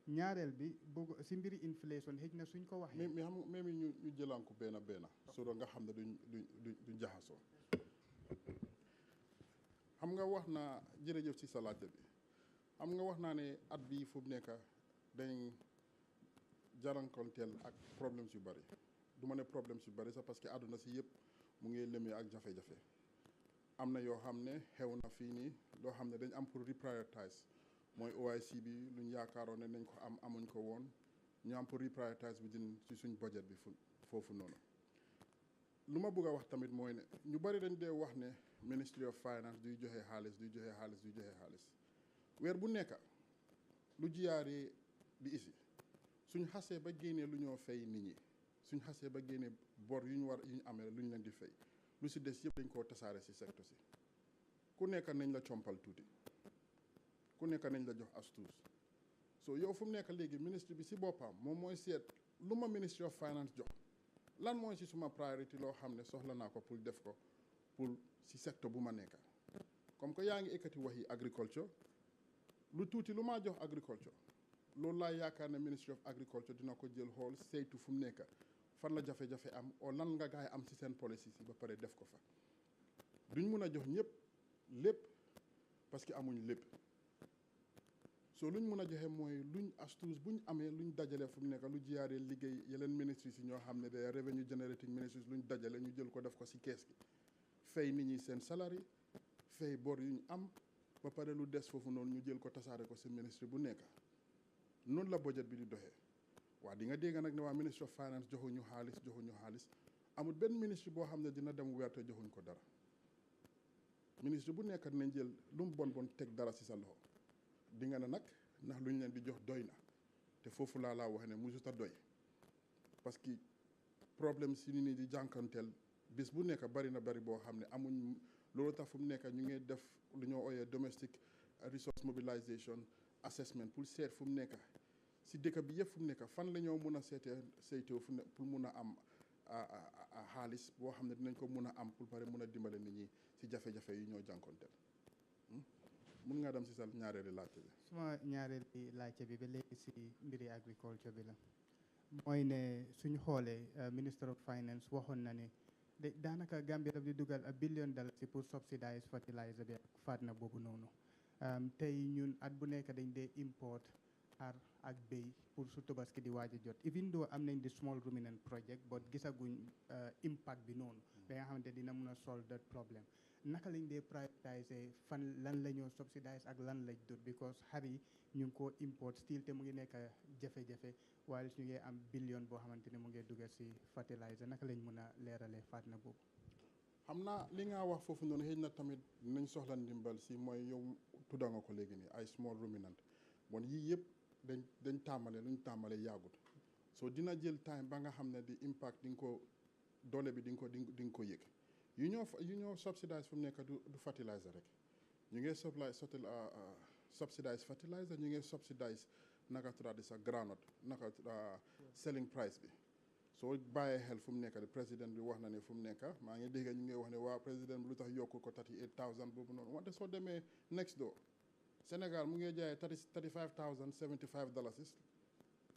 ñaareel bi bëgg si mbiri inflation xëj na suñ ko waxee mais xam même ñu jëlaan ko benn so nga xam ne duñ jaxasoo xam nga wax naa jërëjëf ci sa laajte bi xam nga wax naa ne at bii fu mu nekk dañ jarankonteel ak problèmes yu bari du ma ne problèmes yu bari sax parce que àdduna si yëpp mu ngi lëmee ak jafe-jafe am na yoo xam ne xew na fii nii loo xam ne dañ am pour reprioritize mooy OIC bi luñ yaakaaroon ne nañ ko amuñ ko woon ñu am pour reprioritize bi ci suñ budget bi foofu noonu lu ma bëgg a wax tamit mooy ne ñu bari dañ dee wax ne Ministry of Finance duy joxe xaalis weer bu nekk lu jiyaaree di isi suñ xasee ba génnee lu ñoo fay nit ñi suñ xasee ba génnee bor yu ñu amee lu ñu leen di fay lu si des yëpp dañ koo tasaare si secteur si ku nekk nañ la compal tuuti ku nekk nañ la jox as tuus so yow fu mu nekk léegi ministre bi si boppam moom mooy seet lu ma Ministry of Finance jox lan mooy si suma priorité loo xam ne soxla naa ko pour def ko pour si secteur bu ma nekk comme que yaa ngi ekkati wax yi agriculture lu tuuti lu maa jox agriculture loolu laa yaakaar ne Ministry of Agriculture dina ko jël xool saytu fu mu nekk fan la jafe-jafe am o lan nga gaay am si seen policy si ba pare def ko fa duñ mun a jox ñëpp lépp parce que amuñ lépp so luñ mun a joxe mooy luñ astuce buñ amee luñ dajale fu mu nekk lu jiyaaree liggéey yeneen ministries yi ñoo xam ne day revenue generating ministries luñ dajale ñu jël ko def ko si kees gi fay nit ñi seen salary fay bor yuñ am ba pare lu des foofu noonu ñu jël ko tasaare ko si ministre bu nekk noonu la budget bi di doxee waa di nga dégg nag ne waa ministre of finance joxuñu xaalis amul benn ministre boo xam ne dina dem weer te joxuñ ko dara ministre bu nekk nañ jël lu mu bon teg dara si sa loxo di nga ne nag ndax lu ñu leen di jox doy na te foofu laa wax ne musut a doy parce que problème si nit ñi di jànkanteel bis bu nekk bari boo xam ne amuñ loolu tax fu mu nekk ñu ngi def lu ñoo ooyee domestic resource mobilisation assessment pour seet fu mu nekk si dëkk bi yëpp fu mu nekk fan la ñoo mun a saytoo fu ne pour mun a am xaalis boo xam ne dinañ ko mun a am pour pare mun a dimbale nit ñi si jafe-jafe yi ñoo jànkoonteel mun ngaa dem si sa ñaareeli laajte bi. suma ñaareeli laajte bi ba léegi si mbiri agriculture bi la mooy ne suñu xoolee minister of finance waxoon na ne daanaka Gambia daf di dugal $1 billion si pour subsidize fertilizer bi ak faatna boobu noonu tey ñun at bu nekk dañ dee import xar ak béy pour su tabaski di waaj a jot even though am nañ di small ruminant project but gisaguñ impact bi noonu ba nga xamante dina mun a solve that problem naka lañ dee prioritiser fan lan la ñoo subsidize ak lan lañ dut because xar yi ñu ngi ko import still te mu ngi nekk jafe-jafe waaye ñu ngi am billion boo xamante ne mu ngi dugal si fertilizer naka lañ mun a leeralee faat na boobu xam naa li nga wax foofu noonu xëy na tamit nañ soxla ndimbal si mooy yow tudda nga ko léegi nii ay small ruminant bon yii yëpp dañ tàmbale luñ tàmbale yàggut so dina jël time ba nga xam ne di impact di nga ko doole bi di nga ko yëg yu ñoo subsidize fu mu nekk du fertilizer rek ñu ngi subsidize fertilizer ñu ngi subsidize naka tuddaati sa groundnut naka selling price bi soo bàyyee xel fu mu nekk de président bi wax na ne fu mu nekk maa ngi dégg ñu ngi wax ne waa président bi lu tax yokku ko 38,000 boobu noonu wante soo demee next door Sénégal mu ngi jaayee $35,075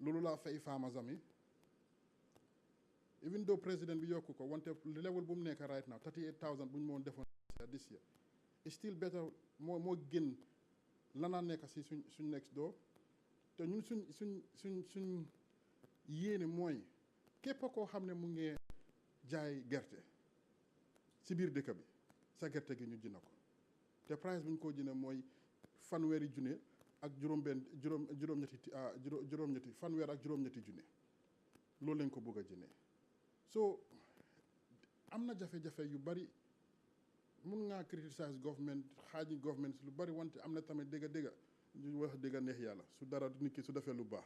loolu laa fay farmers am yi even though président bi yokku ko wante level bu mu nekk right now 38,000 bu ñu moon defoon this year it's still better moo gën lanaa nekk si suñ next door te ñun suñ yéene mooy képp koo xam ne mu ngi jaay gerte si biir dëkk bi sa gerte gi ñu jënd ko te price bu ñu ko jëndee mooy fanweeri junne ak juróom-ñetti fanweer ak juróom-ñetti junne loolu lañ ko bëgg a jëndee so am na jafe-jafe yu bari mun ngaa criticize government xaaji government lu bari wante am na tamit dégg ñu wax dégg neex yàlla su dara nit ki su defee lu baax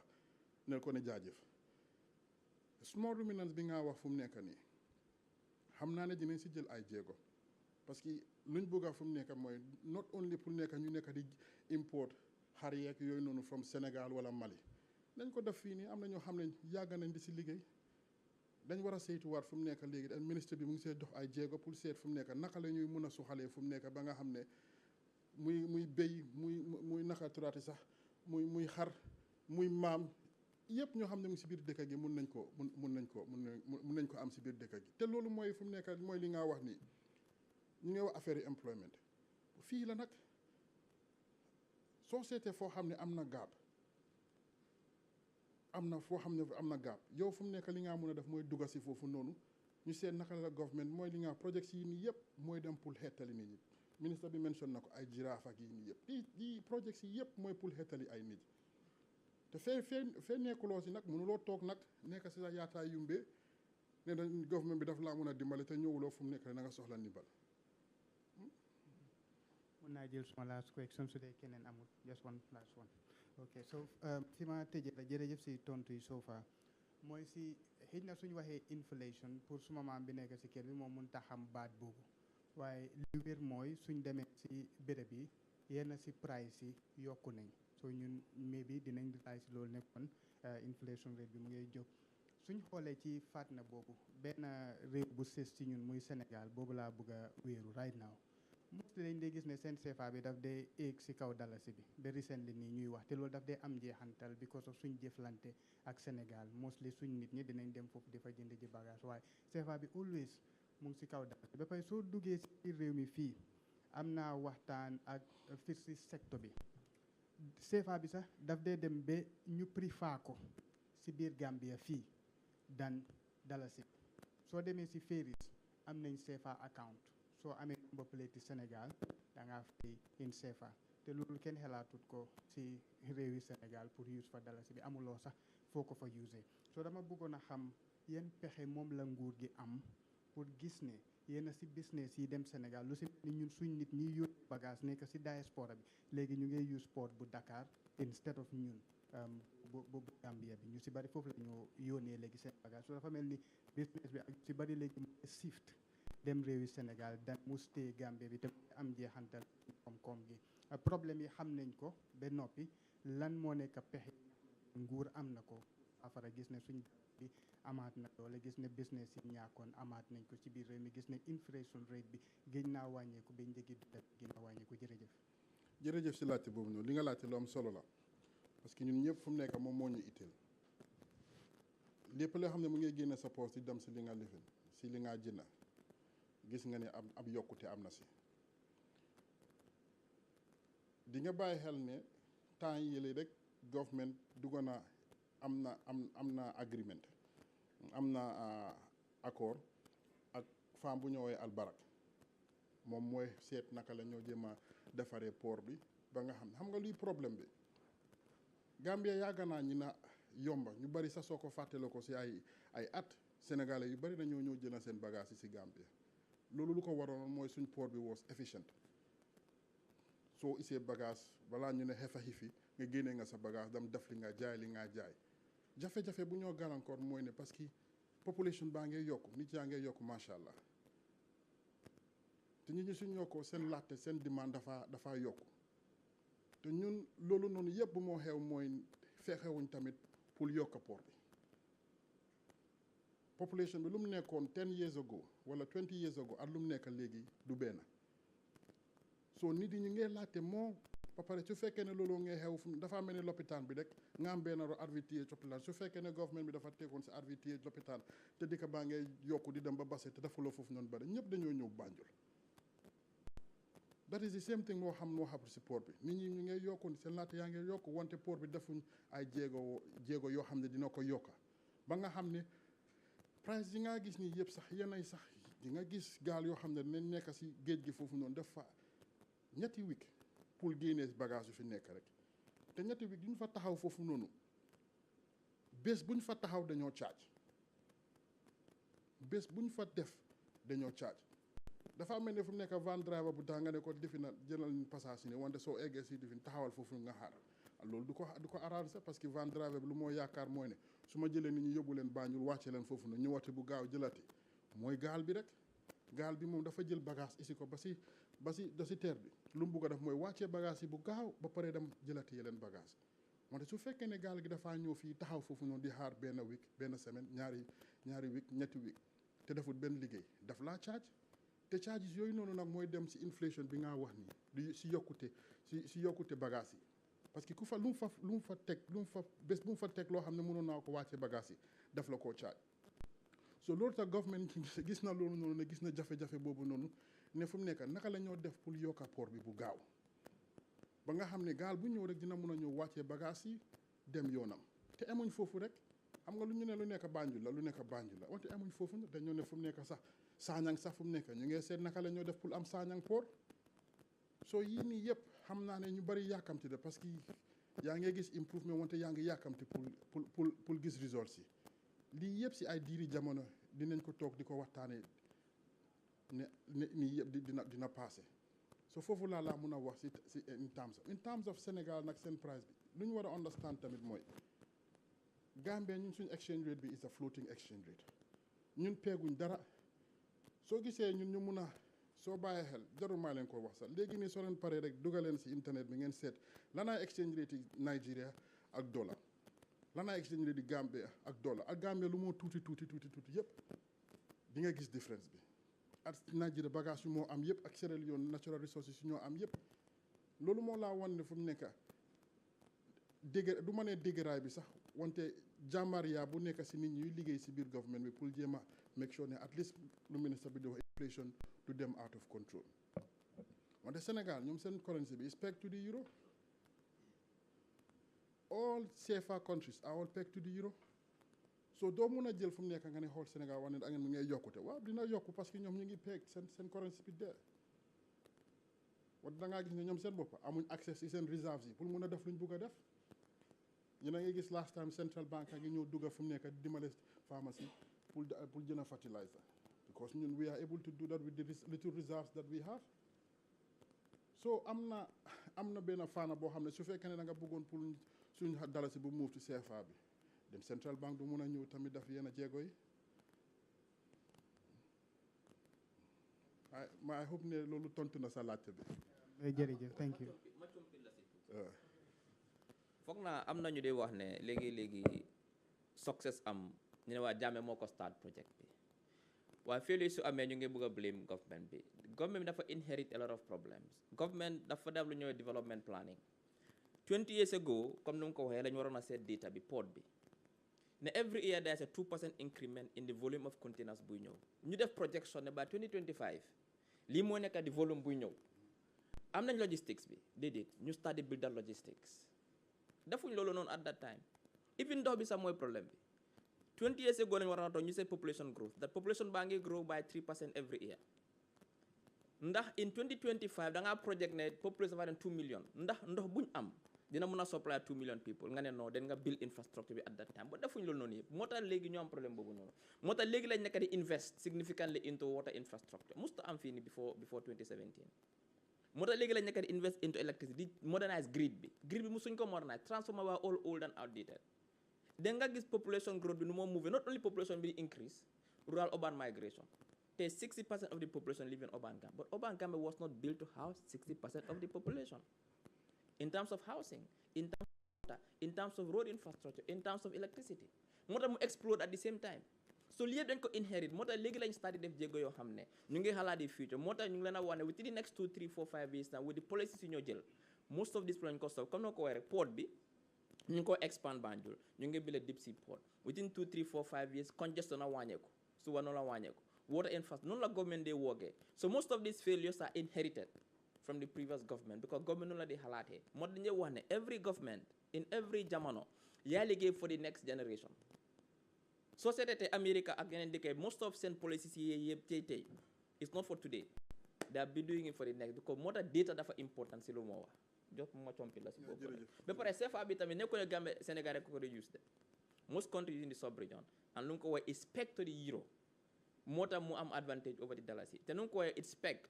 nel ko ne jaajëf small ruminants bi nga wax fu mu nekk nii xam naa ne dinañ si jël ay jéego parce que luñ bëgg a fu mu nekk mooy not only pour nekk ñu nekk di import xar yeeg yooyu noonu from Sénégal wala Mali dañ ko def fii nii am na ñoo xam ne yàgg nañ di si liggéey dañ war a saytuwaat fu mu nekk léegi dañ ministre bi mu ngi see dox ay jéego pour seet fu mu nekk naka la ñuy mun a suxalee fu mu nekk ba nga xam ne muy béy muy naka turaati sax muy xar muy maam yëpp ñoo xam ne mu si biir dëkk gi mun nañ ko am si biir dëkk gi te loolu mooy fu mu nekk mooy li nga wax nii ñu ngi wax affaire yi employment fii la nag soo seetee foo xam ne am na gaab yow fu mu nekk li nga mun a def mooy dugga si foofu noonu ñu seet naka la government mooy li nga projets yi nii yëpp mooy dem pour xeetali nit ñi ministre bi mention na ko ay jiraaf ak yi nii yëpp di projets yi yëpp mooy pour xeetali ay nit te fee nekkuloo si nag mënuloo toog nag nekk si sa yaataay yumbee ne na government bi daf laa mun a dimbale te ñëwuloo fu mu nekk na nga soxla ndimbal. mun naa jël suma last question su dee keneen amul just one last one ok so fi ma tëjee la jërëjëf si tontu yi so far mooy si xëy na suñu waxee inflation pour suma maam bi nekk si kër bi moom mun ta xam baat boobu waaye li wér mooy suñ demee si béréb yi yenn si price yi yokku nañ so ñun maybe dinañ laaj si loolu nekkoon inflation rate bi mu ngay jóg suñ xoolee ci faat na boobu benn réew bu sës ci ñun muy Sénégal boobu laa bëgg a wéeru right now mostly dañ dee gis ne seen CFA bi daf dee éeg si kaw dalasi bi ba recently nii ñuy wax te loolu daf dee am njeexantal because of suñ jëflante ak Sénégal mostly suñ nit ñi dinañ dem foofu di fa jënd ji bagage waaye CFA bi always mu ngi si kaw dalasi ba pare soo duggee si biir réew mi fii am naa waxtaan ak fii si secteur bi CFA bi sax daf dee dem ba ñu préfère ko si biir Gambia fii dan dalasi soo demee si Ferries am nañ CFA account soo amee number plate Sénégal da ngaa fay in CFA te loolu kenn xelaatut ko si réewi Sénégal pour use fa dalasi bi amuloo sax foo ko fa usee soo dama bëggoon a xam yan pexe moom la nguur gi am pour gis ne yéen si business yi dem Sénégal lu si ni ñun suñ nit ñi yóbbu bagage nekk si diaspora bi léegi ñu ngi use port bu Dakar instead of ñun bu Gambia bi ñu si bari foofu la ñu yónnee léegi seen bagage so dafa mel ni business bi ak si bari léegi mu shift dem réewi Sénégal dan mu stay Gambia bi te am jeexantal koom-koom gi problème yi xam nañ ko ba noppi lan moo nekk pexe nguur am na ko afara gis ne suñ bi amaat na doole gis ne business yi ñaakoon amaat nañ ko ci biir réew mi gis ne inflation rate bi gëj naa wàññeeku ba njëgi dundal gën naa wàññeeku jërëjëf. jërëjëf si laajte boobu noonu li nga laajte lu am solo la parce que ñun ñëpp fu mu nekk moom moo ñu itteel lépp loo xam ne mu ngi génne sa poos di dem si li nga lifin si li nga jënd gis nga ne ab yokkute am na si di nga bàyyi xel ne temps yële rek government dugg na am na agreement am na accord ak femme bu ñëwee Albarak moom mooy seet naka la ñoo jéem a defaree port bi ba nga xam nga luy problème bi Gambia yàgg naa ñi na yomba ñu bari sax soo ko fàttale ko si ay at sénégalais yu bari nañoo ñëw jënd seen bagage yi si Gambia loolu lu ko waroon mooy suñ port bi was efficient soo isee bagage balaa ñu ne xefa xifi nga génnee nga sa bagage dam def li nga jaay jafe-jafe bu ñoo gàllankoor mooy ne parce que population baa ngay yokk nit yaa ngay yokk macha allah te nit ñi suñ yokkoo seen laajte seen demande dafa yokk te ñun loolu noonu yëpp bu moo xew mooy fexewuñ tamit pour yokk port bi population bi lu mu nekkoon 10 years ago wala 20 years ago at lu mu nekk léegi du benn soo nit yi ñu ngee laajte moo ba pare su fekkee ne loolu ngay xew fu dafa mel ni lopitaan bi rek nga am benn RVTH lopitaan su fekkee ne government bi dafa tegoon si RVTH lopitaan te dëkk baa ngay yokku di dem ba base te defuloo foofu noonu bari ñëpp dañoo ñëw Banjul that is the same thing moo xam si port bi nit ñi ñu ngay yokku seen laajte yaa ngi yokku wante port bi defuñ ay jéego yoo xam ne dina ko yokka ba nga xam ne price yi nga gis nii yëpp sax yenay sax di nga gis gaal yoo xam ne dinañ nekk si géej gi foofu noonu def fa ñetti week pour génnee bagage yu fi nekk rek te ñetti week duñ fa taxaw foofu noonu bés buñ fa taxaw dañoo charge bés buñ fa def dañoo charge dafa mel ne fu mu nekk van driver bu tax nga ne ko defi na jëlal passage ni wante soo eggee si difin taxawal foofu nga xaar loolu du ko arrangé parce que van driver bi lu moo yaakaar mooy ne su ma jëlee nit ñi yóbbu leen Banjul wàcce leen foofu noonu ñëwati bu gaaw jëlati mooy gaal bi rek gaal bi moom dafa jël bagage isi ko ba si teer bi lu mu bugg a def mooy wàccee bagage yi bu gaaw ba pare dem jëlati yeneen bagage wante su fekkee ne gaal gi dafaa ñëw fii taxaw foofu noonu di xaar benn week benn semaine ñaari week ñetti week te defut benn liggéey daf laa charge te charges yooyu noonu nag mooy dem si inflation bi nga wax nii di si yokkute bagage yi parce que ku fa lu mu fa teg bés bu mu fa teg loo xam ne mënoon naa ko wàccee bagage yi daf la koo charge so loolu tax government gis na loolu noonu ne gis na jafe-jafe boobu noonu ne fu mu nekk naka la ñoo def pour yokka port bi bu gaaw ba nga xam ne gaal bu ñëw rek dina mën a ñëw wàccee bagage yi dem yoonam te amuñ foofu rek xam nga lu ñu ne lu nekk Banjul la wante amuñ foofu dañoo ne fu mu nekk sax saañang sax fu mu nekk ñu ngi seet naka la ñoo def pour am saañang port soo yii nii yëpp xam naa ne ñu bari yàkkamti de parce que yaa ngi gis improvement wante yaa ngi yàkkamti pour gis results yi lii yëpp si ay diiri jamono dinañ ko toog di ko waxtaanee ne nii yëpp dina passé so foofu laa mun a wax si in terms of Sénégal nag seen price bi lu ñu war a understand tamit mooy Gambia ñun suñu exchange rate bi is a floating exchange rate ñun peeguñ dara soo gisee ñun ñu mun a soo bàyyee xel jarul maa leen ko wax sax léegi nii soo leen paree rek dugaleen si internet bi ngeen seet lanaay exchange rate yi Nigeria ak dollar lanaay exchange rate yi Gambia ak dollar ak Gambia lu moo tuuti yëpp di nga gis différence bi ak Nigeria bagage yu moo am yëpp ak Sierra Leone natural resources yu ñoo am yëpp loolu moo laa wan ne fu mu nekk du ma nee déggaraay bi sax wante jàmbaar yaa bu nekk si nit ñi liggéey si biir government bi pour jéem a make sure ne at least lu ministre bi di wax inflation to them out of control wante Sénégal ñoom seen currency bi is pegged to the euro all CFA countries are all pegged to the euro so doo mun a jël fu mu nekk nga ne xool Sénégal wax ne da ngeen mu ngay yokkute waaw dina yokku parce que ñoom ñu ngi peeg seen currency bi dee wante da ngaa gis ne ñoom seen bopp amuñ accès si seen reserves yi pour mun a def luñ bugg a def yéen a ngi gis last time central bank a ngi ñëw dugga fu mu nekk di dimbale pharmacie pour jënd fertilizer because ñun we are able to do that with the little reserves that we have so am na benn faana boo xam ne su fekkee ne da nga bëggoon pour suñ dalasi bu move ci CFA bi dem central bank du mun a ñëw tamit daf yenn jéego yi I hope ne loolu tontu na sa laajte bi. jërëjëf thank you. foog naa am na ñu di wax ne léegi success am ñu ne waa Jammeh moo ko start project bi waaye failure su amee ñu ngi bëgg a blame government bi government bi dafa inherit a lot of problems government dafa def lu ñëwee development planning 20 years ago comme ni mu ko waxee la ñu waroon a seet data bi port bi ne every year there is a 2% increment in the volume of containers buy ñëw ñu def projection ne by 2025 lii moo nekk di volume buy ñëw am nañ logistics bi déedéet ñu study build logistics defuñ loolu noonu at that time even ndox bi sax mooy problème bi 20 years ago lañu war a toog ñu say population growth that population baa ngi grow by 3% every year ndax in 2025 da ngaa project ne population dafa dem 2 million ndax ndox buñ am dina mën a supply 2 million people nga ne non den nga build infrastructure bi at that time ba defuñ loolu noonu yëpp moo tax léegi ñu am problème boobu noonu moo tax léegi lañ nekk di invest significantly into water infrastructure musta am fii ni before 2017 moo tax léegi lañ nekk di invest into electricity di modernize grid bi musuñ ko modernize transformer waa all old and outdated da nga gis population growth bi nu moo move not only population bi increase rural urban migration te 60% of the population live in urban Gambia but urban Gambia was not built to house 60% of the population in terms of housing in terms of water in terms of road infrastructure in terms of electricity moo tax mu explode at the same time so lii yëpp dañ ko inherit moo tax léegi lañ start def jéego yoo xam ne ñu ngi xalaat di future moo tax ñu ngi leen a wax ne within the next 2 3 4 5 years now with the policies yu ñoo jël most of this plan ko solve comme na ko waxee rek port bi ñu ngi ko expand Banjul ñu ngi build deep sea port within 2 3 4 5 years congestion na wàññeeku suba noonu la wàññeeku water infrastructure noonu la government day workee so most of these failures are inherited from the previous government because government noonu la di xalaatee moo tax dañuy wax ne every government in every jamono yaa liggéey for the next generation société te America ak yeneen dëkk most of seen policies yi yëpp tey it's not for today they are doing it for the next because moo tax data dafa important si lu moo wax jox ma compi la si boobu ba pare CFA bi tamit nekkul ne Gambie Sénégal rek ko use de most countries in the sub-region and lu nga ko wax is pegged to the euro moo tax mu am advantage over the dalasi te nu nga ko wax it's pegged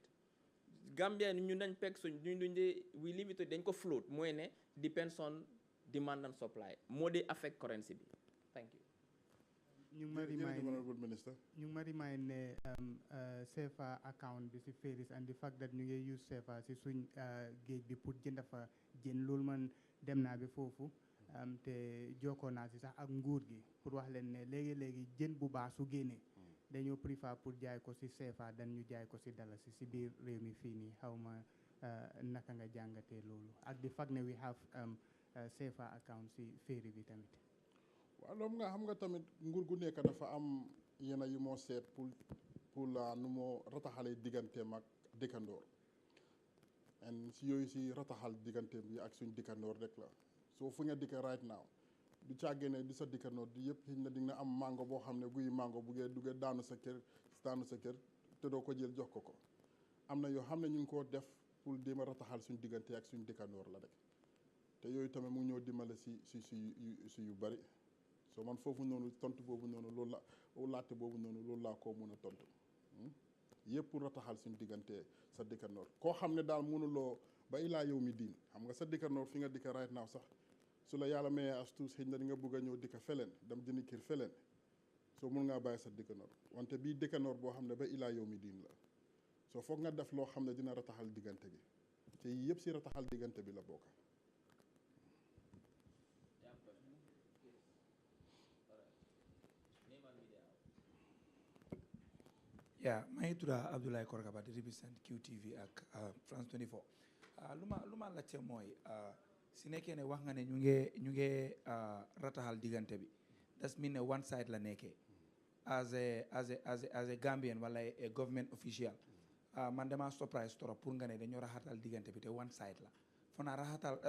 Gambia ñu dañ peg suñ duñ de we leave it dañ ko float mooy ne depends on demand and supply moo de affect currency bi thank you ñu ngi ma remind ne CFA account bi si ferries and the fact that ñu ngi use CFA si suñ géej bi pour jënd fa jën loolu man dem naa bi foofu te jokkoo naa si sax ak nguur gi pour wax leen ne léegi jën bu baax su génnee dañoo préfère pour jaay ko si CFA dan ñu jaay ko si dalasi si biir réew mi fii nii xaw ma naka nga jàngatee loolu ak the fact ne we have CFA account si ferry bi tamit. waaw loolu nga xam nga tamit nguur gu nekk dafa am yenn yu moo seet pour la nu moo rataxalee digganteem ak dëkkandoor and si yooyu si rataxal digganteem bi ak suñ dëkkandoor rek la soo fu nga dikka right now du càggee ne di sa dëkkandoor di yëpp xëy na di nga am mango boo xam ne guy mango buggee duggee daanu sa kër te doo ko jël jox ko am na yoo xam ne ñu ngi koo def pour jéem a rataxal suñ diggante ak suñ dëkkandoor la rek te yooyu tamit mu ñëw dimbale si yu bari so man foofu noonu tontu boobu noonu loolu la laajte boobu noonu loolu laa koo mën a tontu yëpp pour rataxal suñu diggante sa dëkkandoor koo xam ne daal mënuloo ba ilaa yow mi diin xam nga sa dëkkandoor fi nga dikka right now sax su la yàlla mayee as tuus xëy na di nga bëgg a ñëw dikka feleen dem jëndi kër feleen soo mun ngaa bàyyi sa dëkkandoor wante bii dëkkandoor boo xam ne ba ilaa yow mi diin la soo foog nga def loo xam ne dina rataxal diggante gi te yii yëpp si rataxal diggante bi la bokk. yaa maa ngi tudd Abdoulaye Korkaba di represent QTV ak France 24 lu ma laajte mooy si nekkee ne wax nga ne ñu ngi rataxal diggante bi das mean ne one side la nekkee as a Gambian wala a government official man dama surprise trop pour nga ne dañoo raxatal diggante bi te one side la fo naa raxatal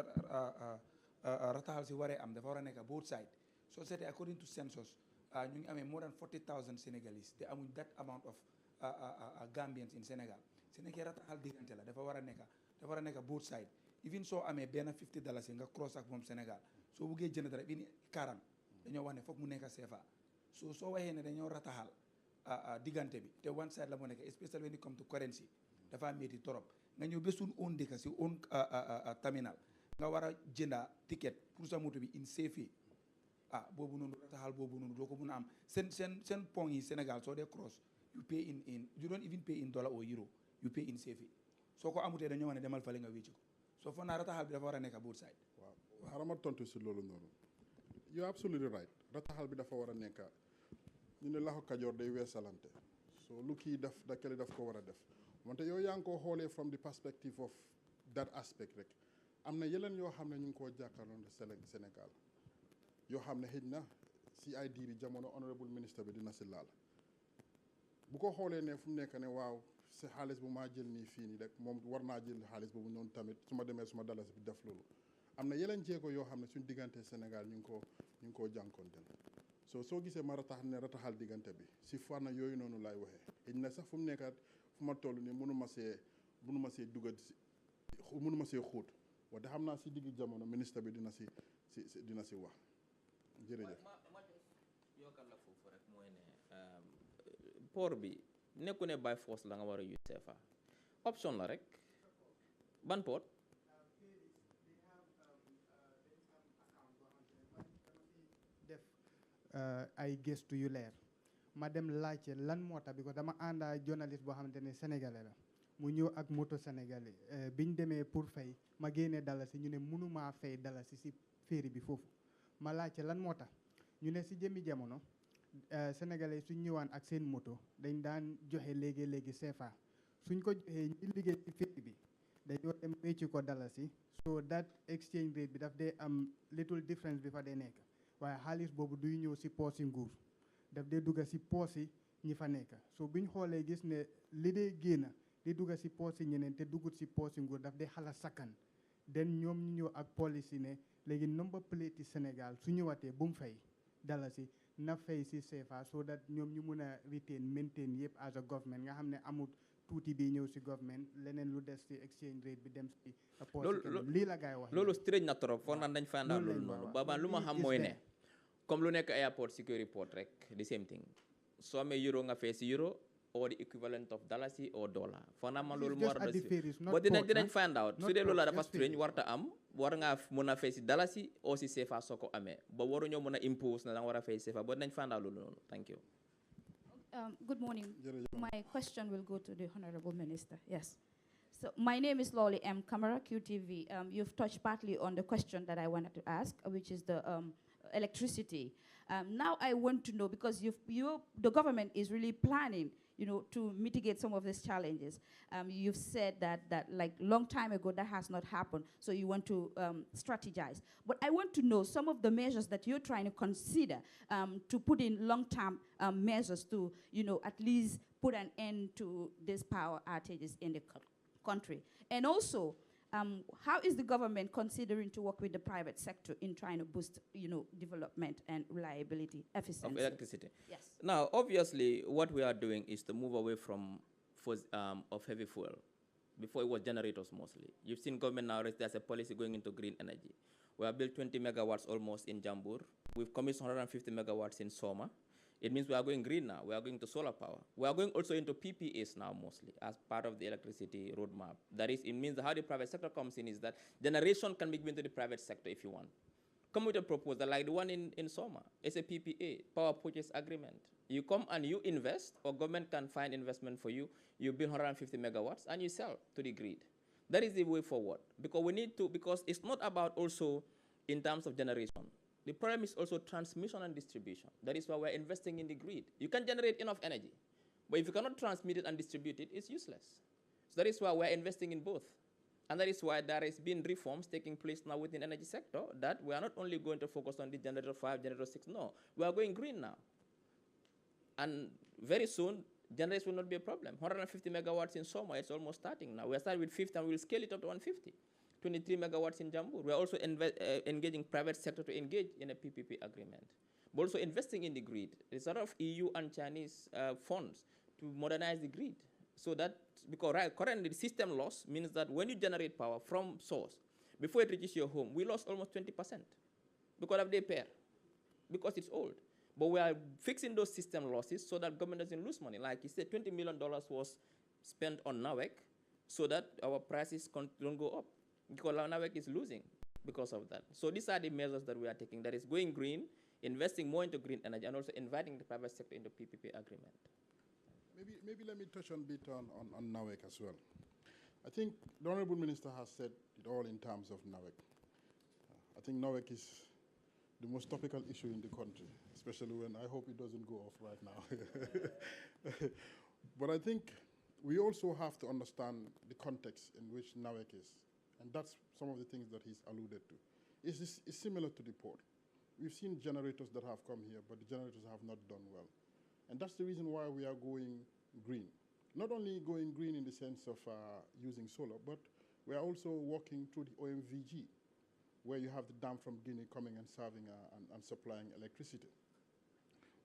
si waree am dafa war a nekk both side soo seetee according to census ñu ngi amee more than 40,000 Senegalese te amuñ that amount of Gambians in Sénégal su nekkee raxatal diggante la dafa war a nekk both side even soo amee benn $50 nga cross ak moom Sénégal soo buggee jënd dara bi ni 40 dañoo wax ne foog mu nekk CFA soo waxee ne dañoo rataxal diggante bi te one side la moo nekk especially when it come to currency dafa métti torop nga ñëw ba suñ own dëkk si own terminal nga war a jënda ticket pour sa moto bi in CFA boobu noonu rataxal boobu noonu doo ko mun a am seen pont yi Sénégal soo dee cross you pay in you don't even pay in dollar or euro you pay in CFA soo ko amutee dañoo wax ne demal fale nga wécci ko soo foog naa rataxal bi dafa war a nekk both side. waaw xaaral ma tontu si loolu noonu you're absolutely right rataxal bi dafa war a nekk ñu ne laxo kajoor day weesalante so lu kii def da kële daf ko war a def wante yow yaa ngi koo xoolee from the perspective of that aspect rek am na yeneen yoo xam ne ñu ngi koo jàkkaarloon Sénégal yoo xam ne xëj na si ay diiri jamono honorable minister bi dina si laal bu ko xoolee ne fu mu nekk ne waaw si xaalis bu maa jël nii fii nii rek moom war naa jël xaalis boobu noonu tamit su ma demee suma dalas bi def loolu am na yeneen jéego yoo xam ne suñ diggante Sénégal ñu ngi koo jànkonteel soo gisee ma rataxal diggante bi si fànn yooyu noonu laay waxee xëy na sax fu mu nekkaat fu ma toll nii mënu ma see dugal mënu ma see xóot wante xam naa si digg jamono ministre bi dina si wax jërëjëf. ma yokkal la foofu rek mooy ne port bi nekku ne by force la nga war a use CFA option la rek ban port. ay gëstu yu leer ma dem laajte lan moo tax bi ko dama ànda journaliste boo xamante ne sénégalais la mu ñëw ak moto sénégalais biñ demee pour fay ma génnee dalasi ñu ne mënumaa fay dalasi si féeri bi foofu ma laajte lan moo tax ñu ne si jëmmi jamono sénégalais suñ ñëwaan ak seen moto dañ daan joxe léegi CFA suñ ko joxee ñi liggéey si féeri bi dañoo dem wecci ko dalasi so that exchange rate bi daf dee am little difference bi fa dee nekk waaye xaalis boobu duy ñëw si poosi nguur daf dee dugga si poosi ñi fa nekk so biñ xoolee gis ne li dee génn di dugga si poosi ñeneen te dugut si poosi nguur daf dee xala sakkan den ñoom ñu ñëw ak policy ne léegi number plate yi Sénégal su ñëwatee bu mu fay dalasi na fay si CFA so that ñoom ñu mun a maintain yëpp as a government nga xam ne amul tuuti bi ñëw si government leneen lu des si exchange rate bi dem si lii la gaay wax loolu strange na trop foog naan dañ fa àndaal loolu noonu baba lu ma xam mooy ne comme lu nekk airport security port rek the same thing soo amee euro nga fay si euro or the equivalent of dalasi or dollar foog naa man loolu moo war a des ba dinañ find out su dee loolu la dafa strange warta am war ngaa mën a fay si dalasi or si CFA soo ko amee ba waruñoo mën a impose na da nga war a fay CFA ba dinañ find out loolu noonu thank you. Good morning. My question will go to the Honorable Minister. Yes. So my name is Lolly M. Camara, QTV. You've touched partly on the question that I wanted to ask, which is the electricity. Now I want to know, because the government is really planning, to mitigate some of these challenges. You've said that like long time ago that has not happened, so you want to strategize. But I want to know some of the measures that you're trying to consider to put in long-term measures to, at least put an end to these power outages in the country. And also, how is the government considering to work with the private sector in trying to boost, development and reliability, efficiency? Of electricity. Yes. Now, obviously, what we are doing is to move away from of heavy fuel. Before it was generators mostly. You've seen government now, there's a policy going into green energy. We have built 20 megawatts almost in Jambur. We've commissioned 150 megawatts in Soma. It means we are going green now. We are going to solar power. We are going also into PPAs now mostly as part of the electricity roadmap. That is, it means how the private sector comes in is that generation can be given to the private sector if you want. Come with a proposal like the one in Soma. It's a PPA, power purchase agreement. You come and you invest, or government can find investment for you. You build 150 megawatts and you sell to the grid. That is the way forward. Because it's not about also in terms of generation. The problem is also transmission and distribution. That is why we're investing in the grid. You can generate enough energy, but if you cannot transmit it and distribute it, it's useless. So that is why we're investing in both. And that is why there has been reforms taking place now within the energy sector, that we are not only going to focus on the generator 5, generator 6, no. We are going green now. And very soon, generators will not be a problem. 150 megawatts in Soma, it's almost starting now. We're starting with 50 and we'll scale it up to 150. 23 megawatts in Jambu. We're also engaging private sector to engage in a PPP agreement. But also investing in the grid. There's a lot of EU and Chinese funds to modernize the grid. So that, because currently the system loss means that when you generate power from source, before it reaches your home, we lost almost 20% because of the pair, because it's old. But we are fixing those system losses so that government doesn't lose money. Like you said, $20 million was spent on NAWEC so that our prices don't go up, because NAWEC is losing because of that. So these are the measures that we are taking. That is going green, investing more into green energy, and also inviting the private sector into PPP agreement. Maybe let me touch on a bit on NAWEC as well. I think the Honorable Minister has said it all in terms of NAWEC. I think NAWEC is the most topical issue in the country, especially when I hope it doesn't go off right now. But I think we also have to understand the context in which NAWEC is, and that's some of the things that he's alluded to. It's similar to the port. We've seen generators that have come here, but the generators have not done well. And that's the reason why we are going green. Not only going green in the sense of using solar, but we are also working through the OMVG, where you have the dam from Guinea coming and serving and supplying electricity.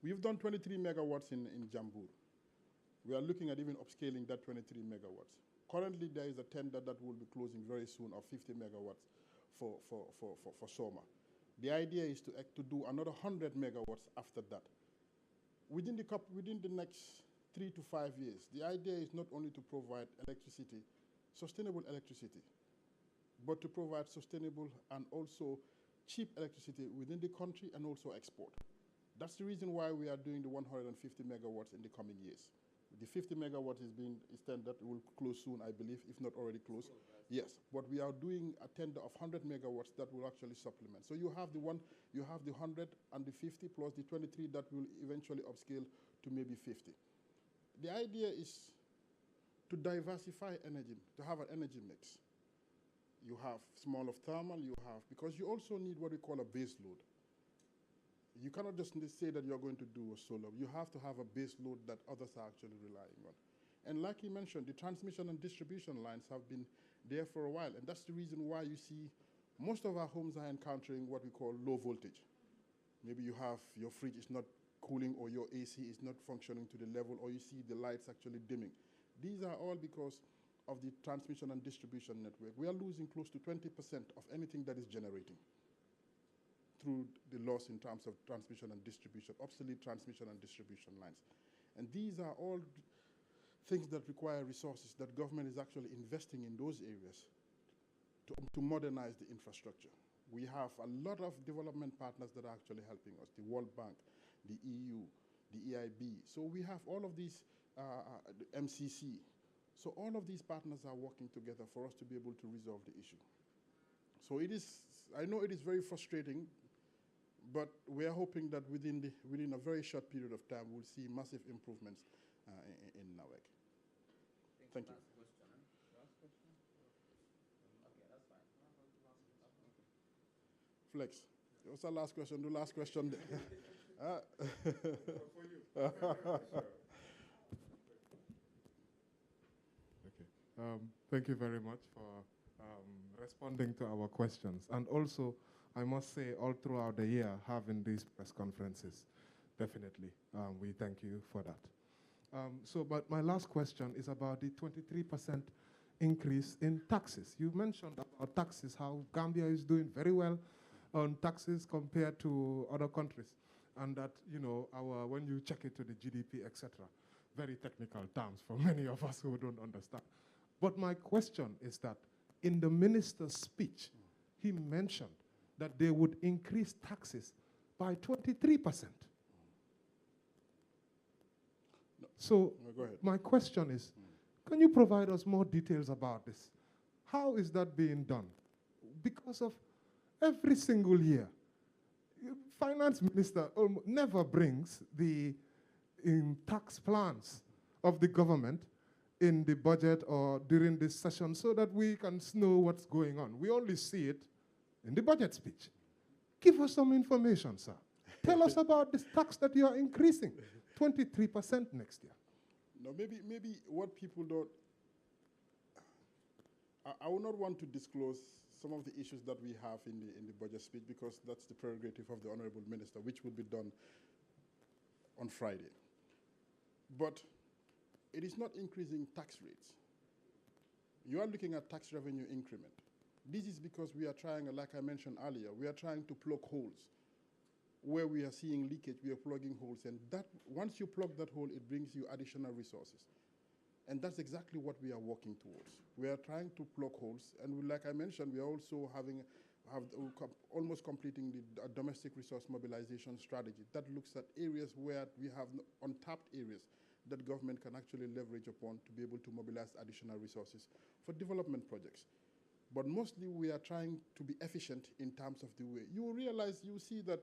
We've done 23 megawatts in Jambur. We are looking at even upscaling that 23 megawatts. Currently, there is a tender that will be closing very soon of 50 megawatts for Soma. The idea is to do another 100 megawatts after that. Within the next 3 to 5 years, the idea is not only to provide electricity, sustainable electricity, but to provide sustainable and also cheap electricity within the country and also export. That's the reason why we are doing the 150 megawatts in the coming years. The 50 megawatts is tender will close soon, I believe, if not already closed. Yes, but we are doing a tender of 100 megawatts that will actually supplement. So you have the 100 and the 50 plus the 23 that will eventually upscale to maybe 50. The idea is to diversify energy, to have an energy mix. You have small of thermal, because you also need what we call a base load. You cannot just say that you're going to do a solar. You have to have a base load that others are actually relying on. And like he mentioned, the transmission and distribution lines have been there for a while, and that's the reason why you see most of our homes are encountering what we call low voltage. Maybe you have your fridge is not cooling or your AC is not functioning to the level, or you see the lights actually dimming. These are all because of the transmission and distribution network. We are losing close to 20% of anything that is generating through the loss in terms of transmission and distribution, obsolete transmission and distribution lines. And these are all things that require resources that government is actually investing in those areas to modernize the infrastructure. We have a lot of development partners that are actually helping us, the World Bank, the EU, the EIB. So we have all of these, the MCC. So all of these partners are working together for us to be able to resolve the issue. So it is, I know it is very frustrating, but we are hoping that within a very short period of time, we'll see massive improvements in NAWEC. Thank you. Last question. Okay, that's fine. Flex. What's our last question? The last question. For you. Okay. Thank you very much for responding to our questions. And also, I must say, all throughout the year, having these press conferences, definitely, we thank you for that. But my last question is about the 23% increase in taxes. You mentioned about taxes, how Gambia is doing very well on taxes compared to other countries, and that, you know, when you check it to the GDP, etc., very technical terms for many of us who don't understand. But my question is that in the minister's speech, he mentioned that they would increase taxes by 23%. So my question is, can you provide us more details about this? How is that being done? Because of every single year, finance minister never brings the tax plans of the government in the budget or during this session so that we can know what's going on. We only see it in the budget speech. Give us some information, sir. Tell us about this tax that you are increasing. 23% next year. No, maybe what people don't, I would not want to disclose some of the issues that we have in the budget speech, because that's the prerogative of the Honorable Minister, which will be done on Friday. But it is not increasing tax rates. You are looking at tax revenue increment. This is because we are trying, like I mentioned earlier, we are trying to plug holes. Where we are seeing leakage, we are plugging holes. And that, once you plug that hole, it brings you additional resources. And that's exactly what we are working towards. We are trying to plug holes. And like I mentioned, we are also almost completing the domestic resource mobilization strategy that looks at areas where we have untapped areas that government can actually leverage upon to be able to mobilize additional resources for development projects. But mostly we are trying to be efficient in terms of the way. You will realize, you see that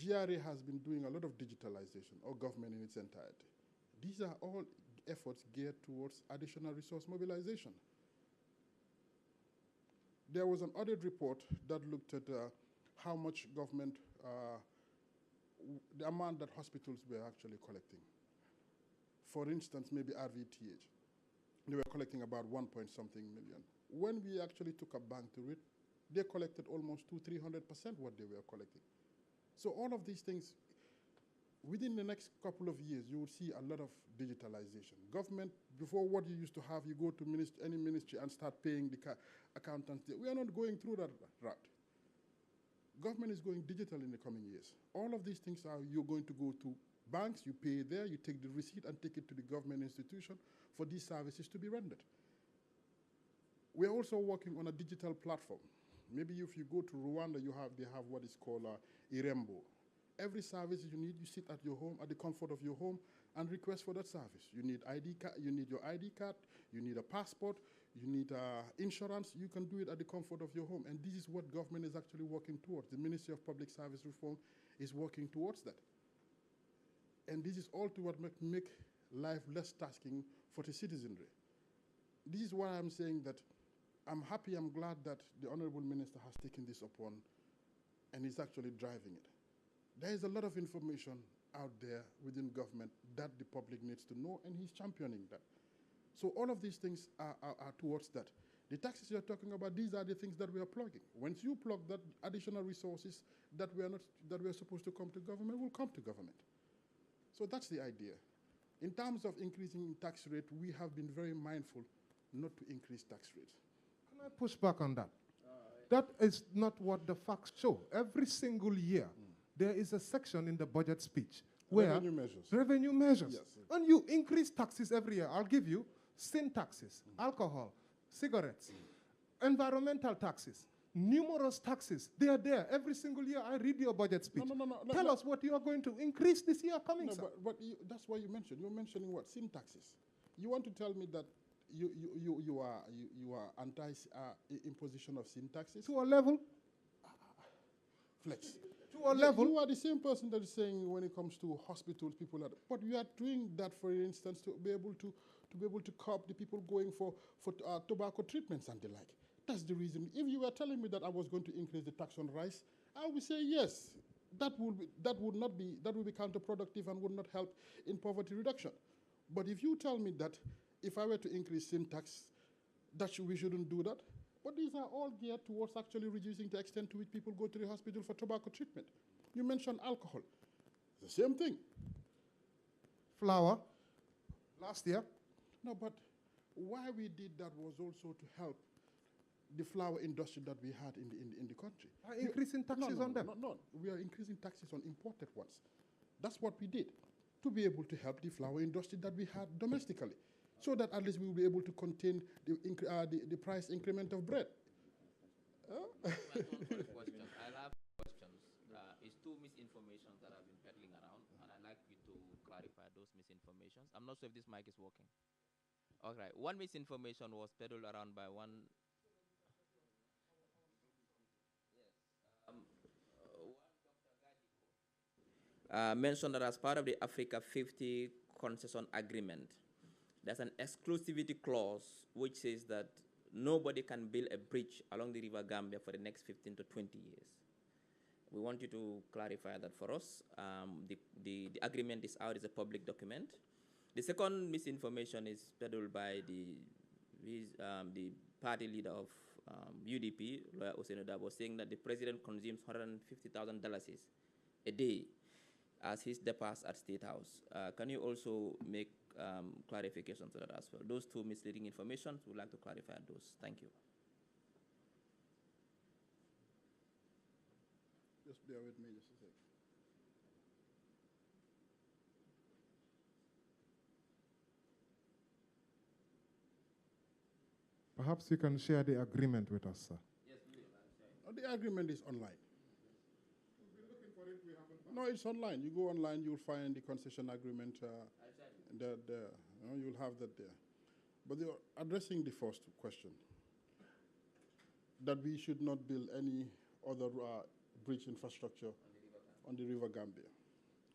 GRA has been doing a lot of digitalization, or government in its entirety. These are all efforts geared towards additional resource mobilization. There was an audit report that looked at how much government, the amount that hospitals were actually collecting. For instance, maybe RVTH, they were collecting about 1-point-something million. When we actually took a bank to it, they collected almost 200–300% what they were collecting. So all of these things, within the next couple of years, you will see a lot of digitalization. Government, before what you used to have, you go to any ministry and start paying the accountants. We are not going through that route. Government is going digital in the coming years. All of these things are, you're going to go to banks, you pay there, you take the receipt and take it to the government institution for these services to be rendered. We're also working on a digital platform. Maybe if you go to Rwanda, they have what is called Irembo. Every service you need, you sit at your home, at the comfort of your home, and request for that service. You need ID card, you need your ID card, you need a passport, you need insurance. You can do it at the comfort of your home. And this is what government is actually working towards. The Ministry of Public Service Reform is working towards that. And this is all to what make life less tasking for the citizenry. This is why I'm saying that I'm happy, I'm glad that the Honorable Minister has taken this upon and is actually driving it. There is a lot of information out there within government that the public needs to know, and he's championing that. So all of these things are towards that. The taxes you're talking about, these are the things that we are plugging. Once you plug that, additional resources that we are supposed to come to government will come to government. So that's the idea. In terms of increasing tax rate, we have been very mindful not to increase tax rates. Can I push back on that? That is not what the facts show. Every single year, there is a section in the budget speech where revenue measures. Yes. And you increase taxes every year. I'll give you sin taxes, alcohol, cigarettes, environmental taxes, numerous taxes. They are there every single year. I read your budget speech. Tell us what you are going to increase this year coming. No, but that's why you mentioned. You're mentioning what? Sin taxes. You want to tell me that you are anti-imposition of sin taxes? To a level? Flex. To a level? You are the same person that is saying when it comes to hospitals, people are, but we are doing that, for instance, to be able to curb the people going for tobacco treatments and the like. That's the reason. If you were telling me that I was going to increase the tax on rice, I would say yes. That would be counterproductive and would not help in poverty reduction. But if you tell me that if I were to increase sin tax, we shouldn't do that. But these are all geared towards actually reducing the extent to which people go to the hospital for tobacco treatment. You mentioned alcohol. The same thing. Flour, last year. No, but why we did that was also to help the flour industry that we had in the country. Are increasing taxes on them? No, we are increasing taxes on imported ones. That's what we did, to be able to help the flour industry that we had domestically, so that at least we will be able to contain the price increment of bread. I'll have questions. It's two misinformations that have been peddling around, and I'd like you to clarify those misinformations. I'm not sure if this mic is working. All right. One misinformation was peddled around by one. Mentioned that as part of the Africa 50 concession agreement, there's an exclusivity clause which says that nobody can build a bridge along the River Gambia for the next 15 to 20 years. We want you to clarify that for us. The agreement is out, it's a public document. The second misinformation is peddled by the party leader of UDP, Lawyer Oseno Dabo, saying that the president consumes $150,000 a day as his departs at State House. Can you also make clarifications to that as well? Those two misleading information, we'd like to clarify those. Thank you. Just bear with me just a second. Perhaps you can share the agreement with us, sir. Yes, please. The agreement is online. We've been looking for it, we haven't. No, it's online. You go online, you'll find the concession agreement. You'll have that there. But you're addressing the first question, that we should not build any other bridge infrastructure on the River Gambia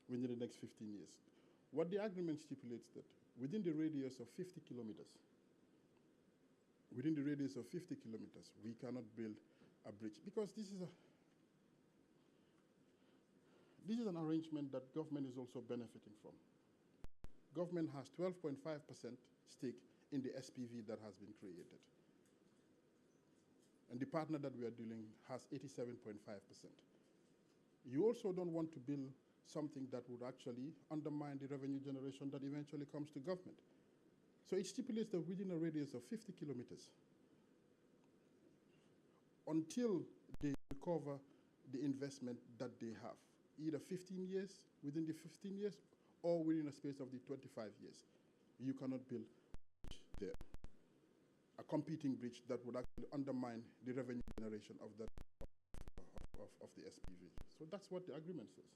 within the next 15 years. What the agreement stipulates that within the radius of 50 kilometers, we cannot build a bridge, because this is an arrangement that government is also benefiting from. Government has 12.5% stake in the SPV that has been created. And the partner that we are dealing has 87.5%. You also don't want to build something that would actually undermine the revenue generation that eventually comes to government. So it stipulates that within a radius of 50 kilometers, until they recover the investment that they have, either 15 years, within the 15 years, or within a space of the 25 years, you cannot build a bridge there, a competing bridge that would actually undermine the revenue generation of the SPV. So that's what the agreement says.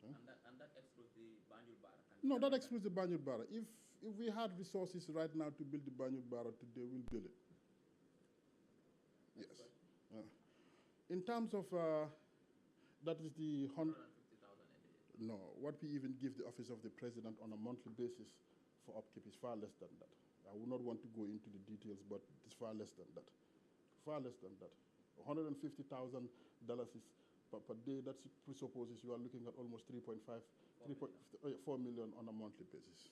And that excludes the Banjul Bara? No, that excludes the Banjul Bara. If we had resources right now to build the Banjul Bara today, we'll build it. Yes. In terms of, that is the 150,000 a day. No, what we even give the office of the president on a monthly basis for upkeep is far less than that. I would not want to go into the details, but it's far less than that. Far less than that. $150,000 is per day. That presupposes you are looking at almost 4 million on a monthly basis.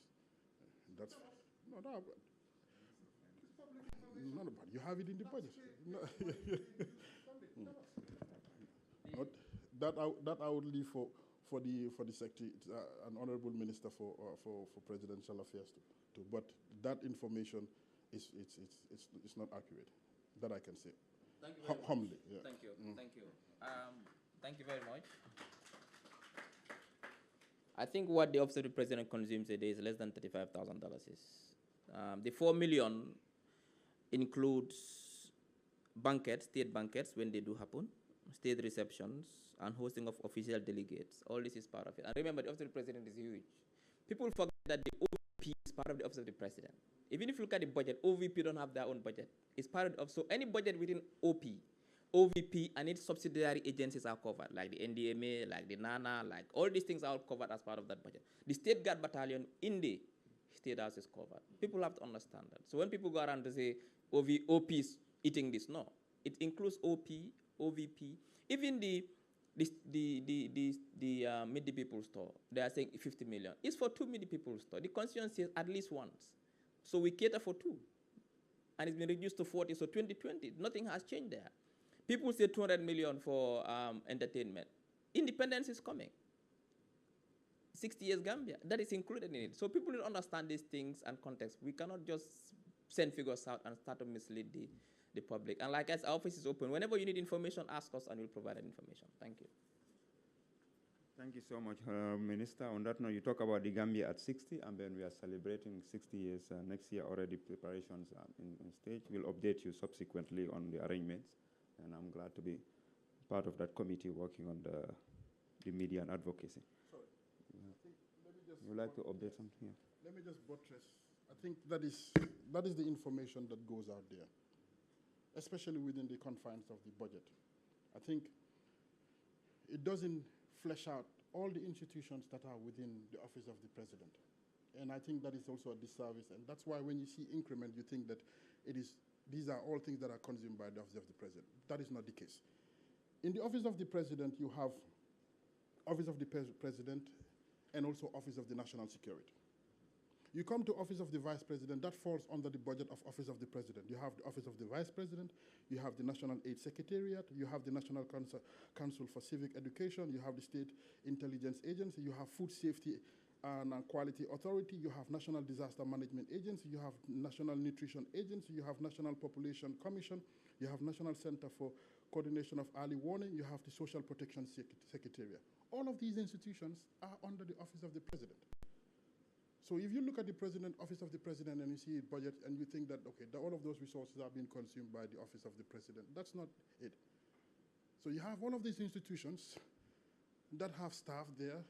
That's not bad. Not bad. You have it in the budget. That I would leave for the secretary, an honourable minister for presidential affairs too. But that information is not accurate. That I can say. Thank you very humbly. much. Yeah. Thank you. Thank you. Thank you very much. I think what the office of the president consumes a day is less than $35,000. The 4 million includes banquets, state banquets when they do happen, state receptions, and hosting of official delegates. All this is part of it. And remember, the office of the president is huge. People forget that the OVP is part of the office of the president. Even if you look at the budget, OVP don't have their own budget. It's part of, so any budget within OVP and its subsidiary agencies are covered, like the NDMA, like the NANA, like all these things are covered as part of that budget. The State Guard Battalion in the State House is covered. People have to understand that. So when people go around to say OP is eating this, no. It includes OP, OVP, even the Meet the People store. They are saying 50 million. It's for 2 Meet the People store. The constituency says at least once. So we cater for 2. And it's been reduced to 40, so 2020, nothing has changed there. People say 200 million for entertainment. Independence is coming. 60 years Gambia, that is included in it. So people need to understand these things and context. We cannot just send figures out and start to mislead the public. And like as our office is open, whenever you need information, ask us and we'll provide that information. Thank you. Thank you so much, Minister. On that note, you talk about the Gambia at 60, and then we are celebrating 60 years next year already. Preparations in stage. We'll update you subsequently on the arrangements, and I'm glad to be part of that committee working on the media and advocacy. Sorry. Would you like to update something? Yeah. Let me just buttress. I think that is the information that goes out there, especially within the confines of the budget. I think it doesn't flesh out all the institutions that are within the office of the president. And I think that is also a disservice. And that's why when you see increment, you think that these are all things that are consumed by the office of the president. That is not the case. In the Office of the President, you have Office of the President and also Office of the National Security. You come to Office of the Vice President, that falls under the budget of Office of the President. You have the Office of the Vice President, you have the National Aid Secretariat, you have the National Council for Civic Education, you have the State Intelligence Agency, you have Food Safety and Quality Authority, you have National Disaster Management Agency, you have National Nutrition Agency, you have National Population Commission, you have National Center for Coordination of Early Warning, you have the Social Protection Secretariat. All of these institutions are under the Office of the President. So if you look at the Office of the President and you see a budget and you think that, okay, all of those resources are being consumed by the Office of the President, that's not it. So you have all of these institutions that have staff there,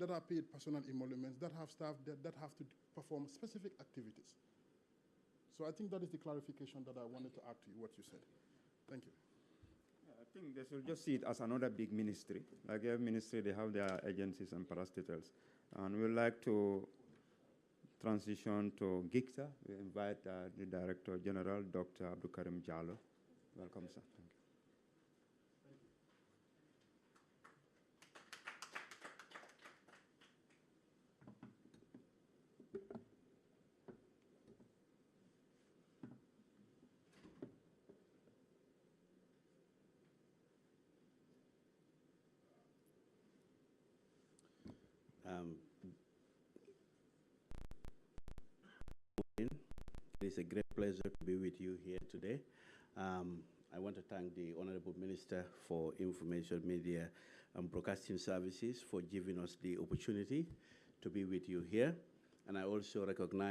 that are paid personal emoluments, that have staff that have to perform specific activities. So I think that is the clarification that I wanted to add to what you said. Thank you. I think they should just see it as another big ministry. Like every ministry, they have their agencies and parastatals. And we'd like to transition to GIEPA. We invite the Director General, Dr. Abdul Karim Jallo. Welcome, sir. Thank you. It is a great pleasure to be with you here today. I want to thank the Honorable Minister for Information, Media and Broadcasting Services for giving us the opportunity to be with you here. And I also recognize